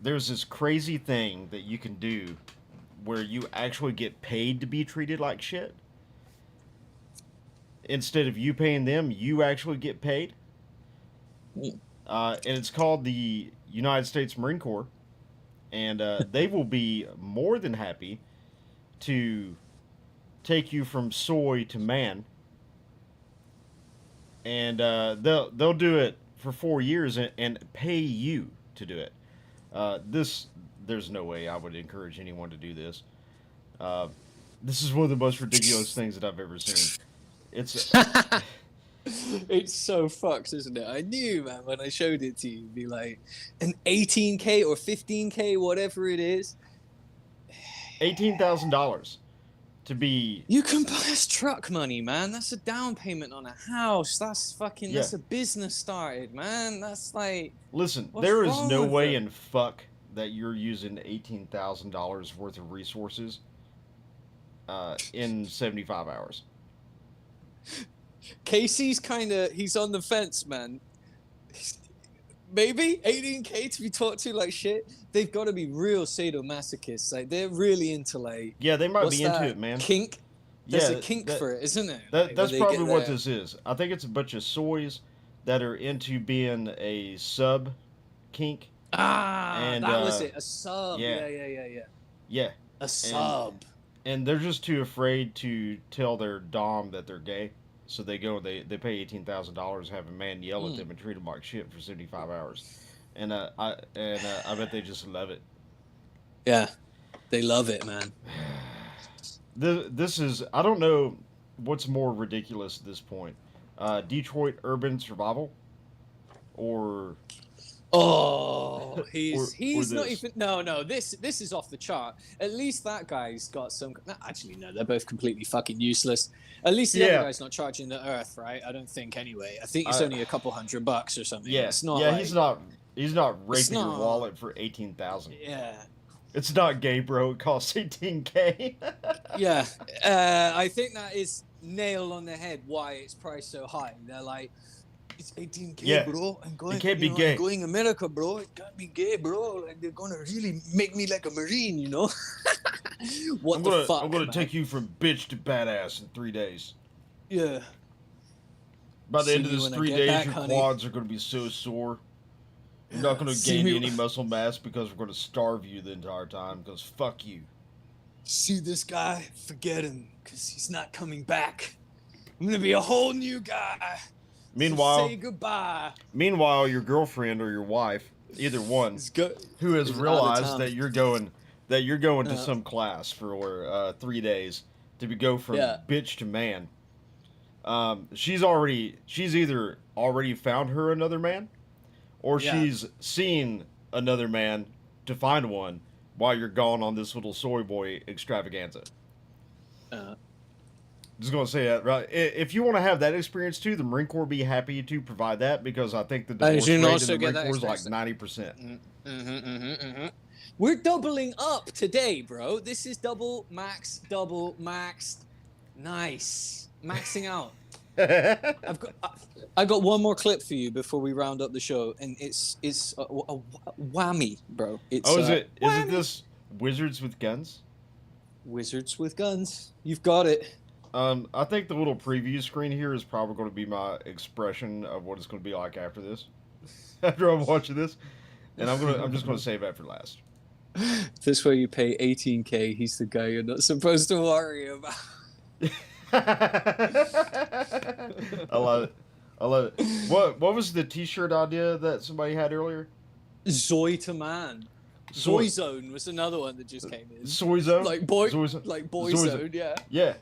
There's this crazy thing that you can do where you actually get paid to be treated like shit. Instead of you paying them, you actually get paid. And it's called the United States Marine Corps, and they will be more than happy to take you from soy to man. And they'll do it for 4 years and pay you to do it. There's no way I would encourage anyone to do this. This is one of the most ridiculous things that I've ever seen. It's it's so fucked, isn't it? I knew, man, when I showed it to you, be like an 18K or 15K, whatever it is. $18,000 to be. You can buy us truck money, man. That's a down payment on a house. That's fucking. That's a business started, man. That's like. Listen, there is no way in fuck that you're using $18,000 worth of resources in 75 hours. Casey's he's on the fence, man. Maybe 18K to be talked to like shit. They've got to be real sadomasochists. Like they're really into like. Yeah, they might be into it, man. Kink. There's a kink for it, isn't it? That's probably what this is. I think it's a bunch of soys that are into being a sub kink. And that was it. A sub. Yeah. Yeah. A sub. And they're just too afraid to tell their dom that they're gay. So they go, they pay $18,000, have a man yell at them and treat them like shit for 75 hours, and I bet they just love it. Yeah, they love it, man. This is, I don't know what's more ridiculous at this point, Detroit urban survival, or. Oh, he's not even. No. This is off the chart. At least that guy's got some. Actually, no, they're both completely fucking useless. At least the other guy's not charging the Earth, right? I don't think anyway. I think it's only a couple $100 or something. Yeah, it's not. Yeah, like, he's not raping your wallet for $18,000. Yeah. It's not gay, bro. It costs $18K. Yeah, I think that is nail on the head. Why it's priced so high? They're like. It's 18K, bro. I'm going. It can't be gay. I'm going America, bro. It can't be gay, bro. Like they're gonna really make me like a Marine, you know? I'm gonna take you from bitch to badass in 3 days. Yeah. By the end of this 3 days, your quads are gonna be so sore. You're not gonna gain any muscle mass because we're gonna starve you the entire time. Because fuck you. See this guy? Forget him, because he's not coming back. I'm gonna be a whole new guy. Meanwhile, say goodbye. Meanwhile, your girlfriend or your wife, either one, who has realized that you're going to some class for 3 days to go from bitch to man. She's either already found her another man, or she's seen another man to find one while you're gone on this little soy boy extravaganza. Just gonna say that, right? If you want to have that experience too, the Marine Corps be happy to provide that, because I think the divorce rate in the Marine Corps is like 90%. We're doubling up today, bro. This is double maxed. Nice, maxing out. I got one more clip for you before we round up the show, and it's a whammy, bro. It's, is it this Wizards with Guns? Wizards with Guns. You've got it. I think the little preview screen here is probably going to be my expression of what it's going to be like after this. after I'm watching this, and I'm just gonna save that for last. This way you pay $18K. He's the guy you're not supposed to worry about. I love it. I love it. What was the T-shirt idea that somebody had earlier? Zoy to man. Zoy Zone was another one that just came in. Soy Zone? Like boy Zoy zone, yeah. Yeah.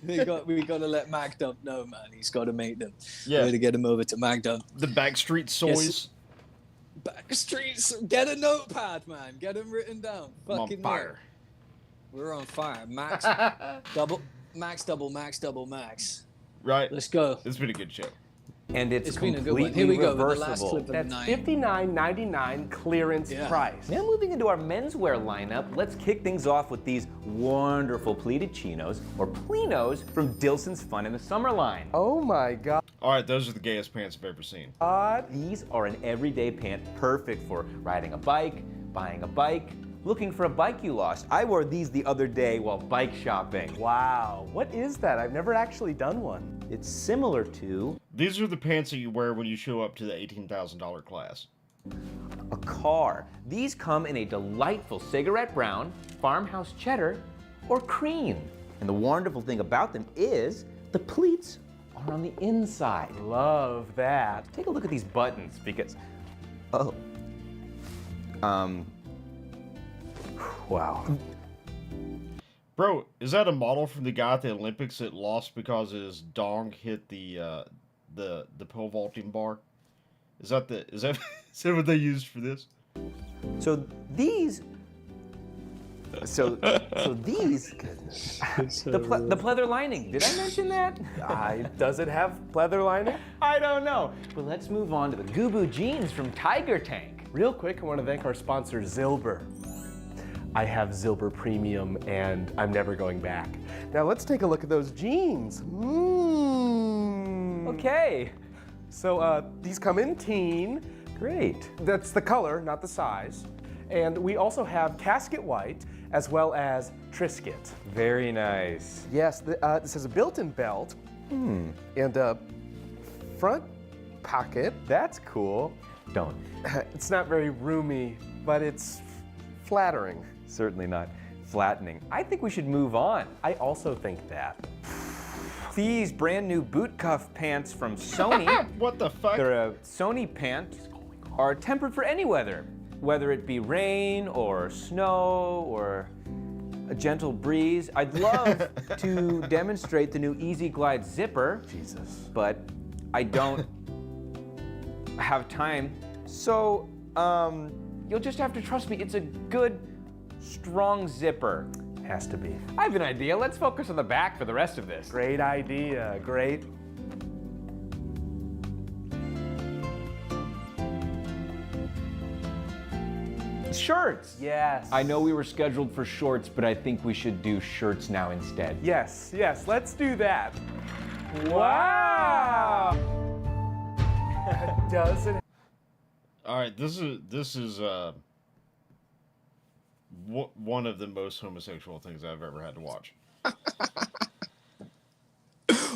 we got to let MagDump know, man. He's got to make them. Yeah. Way to get him over to MagDump. The Backstreet Soys. Yes. Backstreets. Get a notepad, man. Get them written down. Fucking on fire. We're on fire. Max double. Right. Let's go. It's been a good show. And it's been a good completely one. Here we go. reversible. With the last clip of That's the night. $59.99 clearance price. Now moving into our menswear lineup, let's kick things off with these wonderful pleated chinos or plinos from Dilson's Fun in the Summer line. Oh my God. All right, those are the gayest pants I've ever seen. These are an everyday pant perfect for riding a bike, buying a bike, looking for a bike you lost. I wore these the other day while bike shopping. Wow, what is that? I've never actually done one. It's similar to... These are the pants that you wear when you show up to the $18,000 class. A car. These come in a delightful cigarette brown, farmhouse cheddar, or cream. And the wonderful thing about them is the pleats are on the inside. Love that. Take a look at these buttons because... Wow. Bro, is that a model from the guy at the Olympics that lost because his dong hit the pole vaulting bar? Is that what they used for this? So these. So these. The pleather lining. Did I mention that? Does it have pleather lining? I don't know. But let's move on to the Gubu jeans from Tiger Tank. Real quick, I want to thank our sponsor, Zilber. I have Zilber Premium, and I'm never going back. Now let's take a look at those jeans. Okay. So these come in teen. Great. That's the color, not the size. And we also have casket white, as well as Trisket. Very nice. Yes, this has a built-in belt. And a front pocket. That's cool. Don't. It's not very roomy, but it's flattering. Certainly not flattening. I think we should move on. I also think that. These brand new boot cuff pants from Sony. What the fuck? They're a Sony pant, are tempered for any weather, whether it be rain or snow or a gentle breeze. I'd love to demonstrate the new Easy Glide zipper. Jesus. But I don't have time. So, you'll just have to trust me. It's a good, strong zipper. Has to be. I have an idea. Let's focus on the back for the rest of this. Great idea. Great. Shirts. Yes. I know we were scheduled for shorts, but I think we should do shirts now instead. Yes, let's do that. Wow! Does it? All right, this is one of the most homosexual things I've ever had to watch.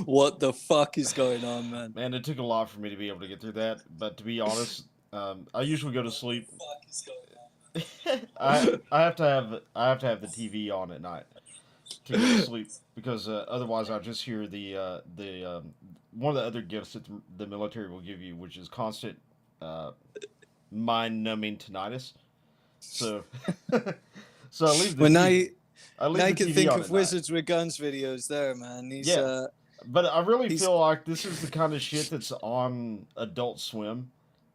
What the fuck is going on, man? Man, it took a lot for me to be able to get through that. But to be honest, I usually go to sleep. I have to have the TV on at night to go to sleep because otherwise I'll just hear the one of the other gifts that the military will give you, which is constant mind-numbing tinnitus. So so I leave the TV. I can think of Wizards with Guns videos there, man. But I really feel like this is the kind of shit that's on Adult Swim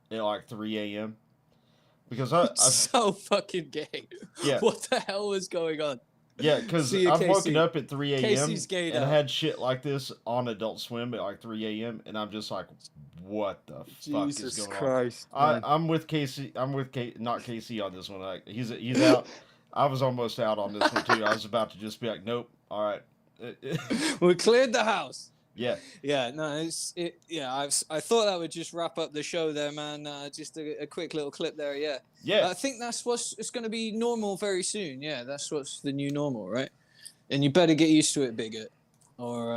at like 3 a.m. Because I'm so fucking gay. Yeah. What the hell is going on? Yeah, because I've woken up at 3 a.m. and now. had shit like this on Adult Swim at like 3 a.m. and I'm just like, what the fuck is going Christ, on? I'm with Casey. Not Casey on this one. Like, he's out. I was almost out on this one too. I was about to just be like, nope. All right. We cleared the house. Yeah. Yeah. No. I thought that would just wrap up the show there, man. Just a quick little clip there. Yeah. Yeah. I think that's it's going to be normal very soon. Yeah. That's what's the new normal, right? And you better get used to it, bigot, or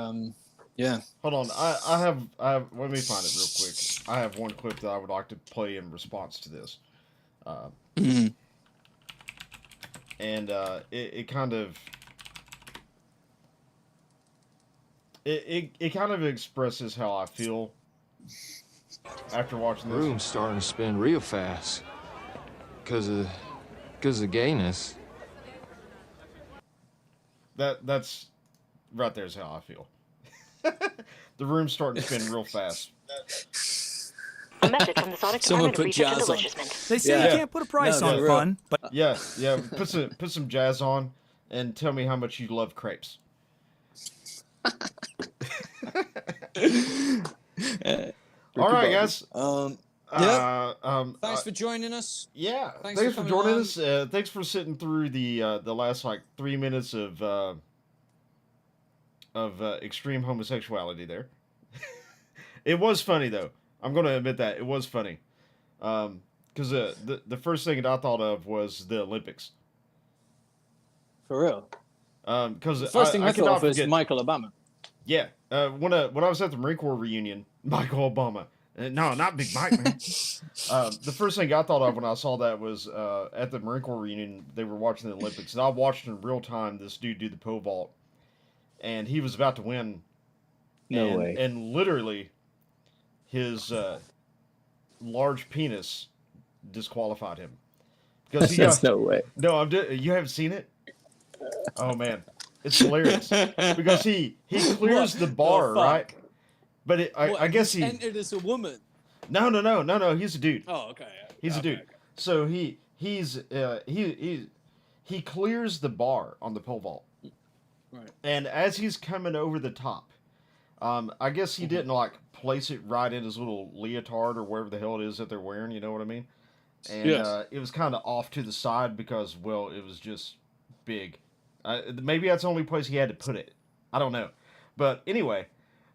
Yeah. Hold on. I have. Let me find it real quick. I have one clip that I would like to play in response to this. And it kind of. It kind of expresses how I feel after watching this. Room's starting to spin real fast. Because of gayness. That's right there's how I feel. The room's starting to spin real fast. A message from the Sonic Someone Department put of Research and jazz on. Deliciousness. They say you can't put a price on fun, but yeah, put some jazz on and tell me how much you love crepes. All right, guys. Thanks for joining us. Yeah, Thanks for for joining coming us. Thanks for sitting through the last like 3 minutes of extreme homosexuality there. It was funny though. I'm gonna admit that it was funny. Because the first thing that I thought of was the Olympics. For real. Because the first thing I thought of was forget, Michael Obama. Yeah. When I was at the Marine Corps reunion, Michael Obama. No, not Big Mike, man. The first thing I thought of when I saw that was at the Marine Corps reunion, they were watching the Olympics, and I watched in real time this dude do the pole vault, and he was about to win. No way. And literally, his large penis disqualified him. Because That's no way. No, you haven't seen it? Oh man, it's hilarious because he clears the bar, right? But I guess he entered as a woman. No. He's a dude. Oh, okay. He's a dude. Okay. So he clears the bar on the pole vault, right? And as he's coming over the top, I guess he didn't like place it right in his little leotard or whatever the hell it is that they're wearing. You know what I mean? And it was kind of off to the side because, well, it was just big. Maybe that's the only place he had to put it. I don't know. But anyway,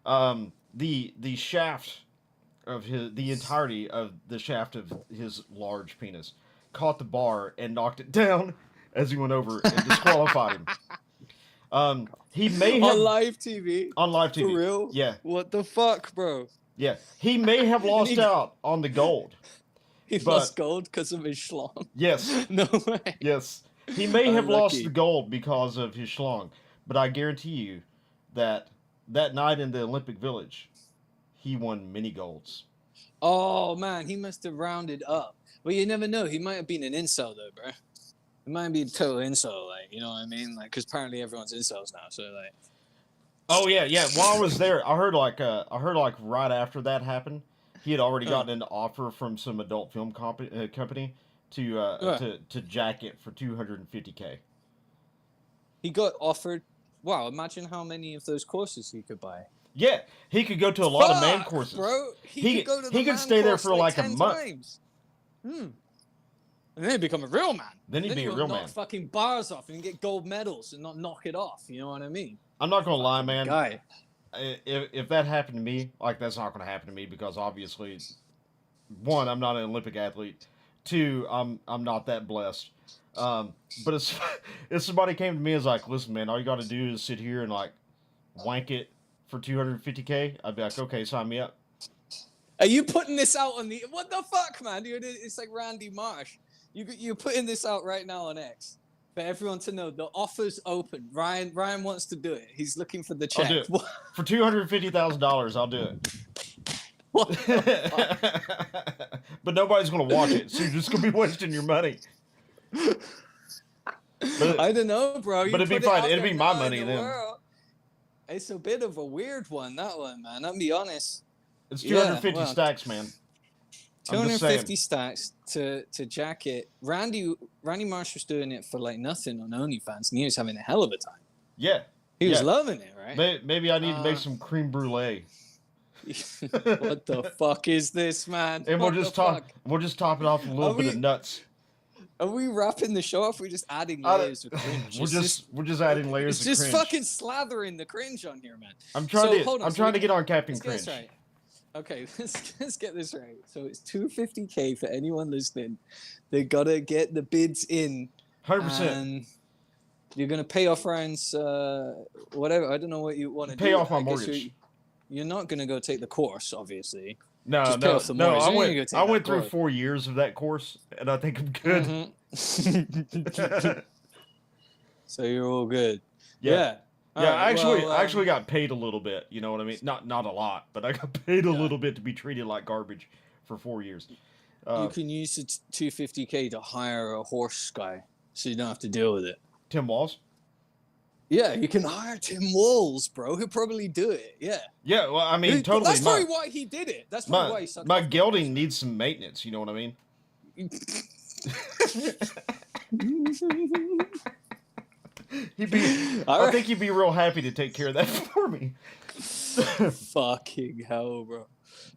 the shaft of the entirety of the shaft of his large penis caught the bar and knocked it down as he went over and disqualified him. He may have on live TV. On live TV. For real? Yeah. What the fuck, bro? Yeah. He may have lost out on the gold. He lost gold because of his schlong. Yes. No way. Yes. He may have lost the gold because of his schlong, but I guarantee you that night in the Olympic Village, he won many golds. Oh man, he must have rounded up. Well, you never know. He might have been an incel though, bro. He might be a total incel, like, you know what I mean? Like, because apparently everyone's incels now, so like. Oh yeah. While I was there, I heard like right after that happened, he had already gotten an offer from some adult film company to jack it for $250K. He got offered. Wow! Imagine how many of those courses he could buy. Yeah, he could go to a lot of man courses, bro. He could stay there for like a month. And then he'd become a real man. Then he'd be a real man. Knock fucking bars off and get gold medals and not knock it off. You know what I mean? I'm not gonna lie, man. Guy. If that happened to me, like that's not gonna happen to me because obviously, one, I'm not an Olympic athlete. Two, I'm not that blessed. But if somebody came to me and was like, "Listen, man, all you got to do is sit here and like wank it for $250K," I'd be like, "Okay, sign me up." Are you putting this out on the? What the fuck, man? Dude, it's like Randy Marsh. You're putting this out right now on X for everyone to know. The offer's open. Ryan wants to do it. He's looking for the check. I'll do it. For $250,000, I'll do it. What? But nobody's gonna watch it, so you're just gonna be wasting your money. But, I don't know, bro. But it'd be fine. It'd be my money then. It's a bit of a weird one, that one, man. I'll be honest. It's 250 stacks, man. 250 stacks to jack it. Randy Marsh was doing it for like nothing on OnlyFans, and he was having a hell of a time. Yeah. He was loving it, right? Maybe I need to make some creme brulee. What the fuck is this, man? And we'll just top it off with a little bit of nuts. Are we wrapping the show off? We're just adding layers of cringe. We're just adding layers of cringe. It's just fucking slathering the cringe on here, man. I'm trying to get on Captain Cringe. Right. Okay, let's get this right. So it's $250K for anyone listening. They gotta get the bids in. 100%. You're gonna pay off Ryan's whatever. I don't know what you want to do. Pay off my mortgage. you're not gonna go take the course, obviously. No, Just pay off the no. mortgage. I went through 4 years of that course, and I think I'm good. So you're all good. Yeah. All Yeah, right, I actually got paid a little bit. You know what I mean? Not a lot, but I got paid a little bit to be treated like garbage for 4 years. You can use the 250K to hire a horse guy, so you don't have to deal with it. Tim Walls? Yeah, you can hire Tim Walls, bro. He'll probably do it. Yeah. Yeah, well, I mean, totally. That's probably why he did it. That's probably why he sucked my gelding needs some maintenance. You know what I mean? I think he'd be real happy to take care of that for me. Fucking hell, bro.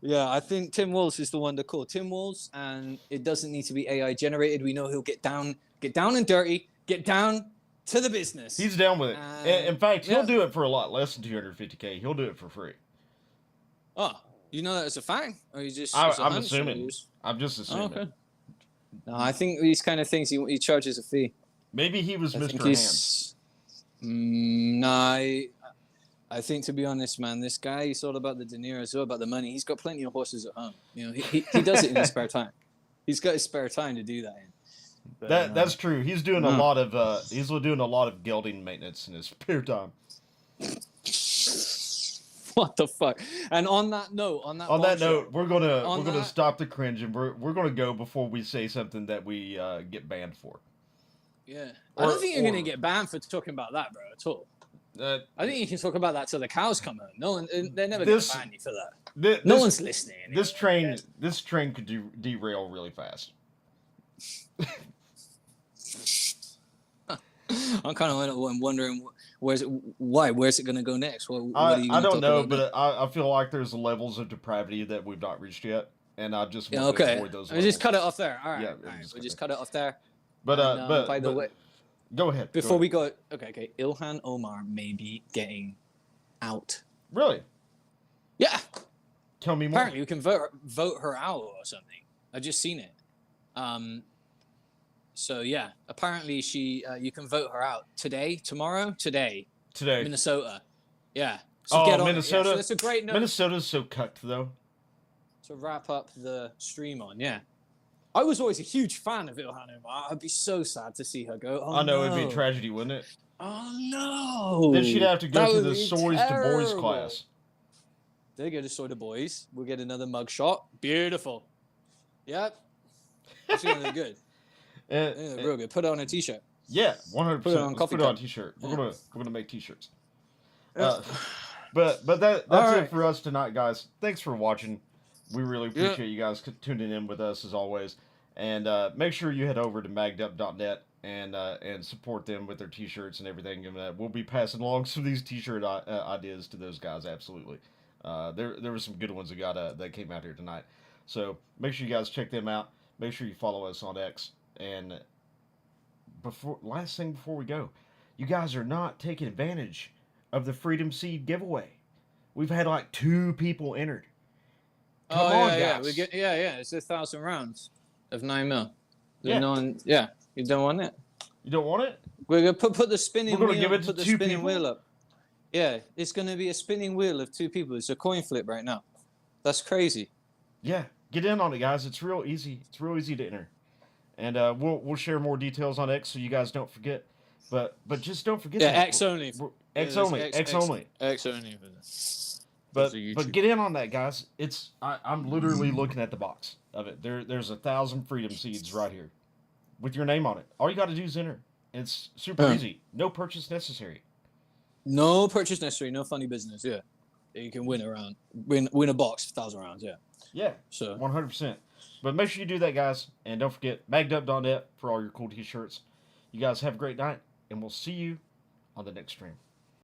Yeah, I think Tim Walls is the one to call. Tim Walls, and it doesn't need to be AI generated. We know he'll get down and dirty, get down to the business. He's down with it. In fact, he'll do it for a lot less than 250K. He'll do it for free. Oh, you know that as a fact? Or you just? I'm assuming. I'm just assuming. Okay. No, I think these kind of things he charges a fee. Maybe he was Mr. Hands. I think, to be honest, man, this guy, he's all about the dinero, it's all about the money. He's got plenty of horses at home. You know, he does it in his spare time. He's got his spare time to do that in. But, that's true. He's doing a lot of gelding maintenance in his spare time. What the fuck? And on that note, we're gonna stop the cringe, and we're gonna go before we say something that we get banned for. Yeah, I don't think you're gonna get banned for talking about that, bro, at all. I think you can talk about that till the cows come home. No one, they're never gonna ban you for that. No one's listening. Anyway. This train could derail really fast. I'm kind of wondering where's it going to go next? I don't know, but I feel like there's levels of depravity that we've not reached yet, and I just want to avoid those. We just cut it off there. All right, we just cut it off there. But by the way, go ahead. Before we go, okay. Ilhan Omar may be getting out. Really? Yeah. Tell me more. Apparently, you can vote her out or something. I just seen it. So yeah, apparently you can vote her out today, Minnesota. Yeah. So get on Minnesota. Yeah, so that's a great note. Minnesota's so cucked though. To wrap up the stream on, yeah. I was always a huge fan of Ilhan Omar. I'd be so sad to see her go. Oh, I know, it'd be a tragedy, wouldn't it? Oh no! Then she'd have to go to the Soys to Boys class. There you go, to Soy to Boys. We'll get another mug shot. Beautiful. Yep. That's gonna look good. Real good. Put it on a t-shirt. Yeah, 100%. Put it on a Put it on a t-shirt. We're gonna make t-shirts. But that's it for us tonight, guys. Thanks for watching. We really appreciate you guys tuning in with us as always. And make sure you head over to magdump.net and support them with their t-shirts and everything. And we'll be passing along some of these t-shirt ideas to those guys. Absolutely. There were some good ones that came out here tonight. So make sure you guys check them out. Make sure you follow us on X. And last thing before we go, you guys are not taking advantage of the Freedom Seed giveaway. We've had like 2 people entered. Come on, guys. It's 1,000 rounds of 9mm. Yeah. You don't want it? You don't want it? We're gonna put the spinning wheel. We're gonna give it to 2 people. Wheel up. Yeah, it's gonna be a spinning wheel of 2 people. It's a coin flip right now. That's crazy. Yeah, get in on it, guys. It's real easy. It's real easy to enter. And we'll share more details on X so you guys don't forget. But just don't forget. Yeah, X only. X only. X only. X only. But get in on that, guys. I'm literally looking at the box of it. There's 1,000 Freedom Seeds right here, with your name on it. All you got to do is enter. It's super easy. No purchase necessary. No purchase necessary. No funny business. Yeah, you can win a box of 1,000 rounds. Yeah. Yeah. So 100%. But make sure you do that, guys. And don't forget, magdump.net for all your cool t-shirts. You guys have a great night, and we'll see you on the next stream.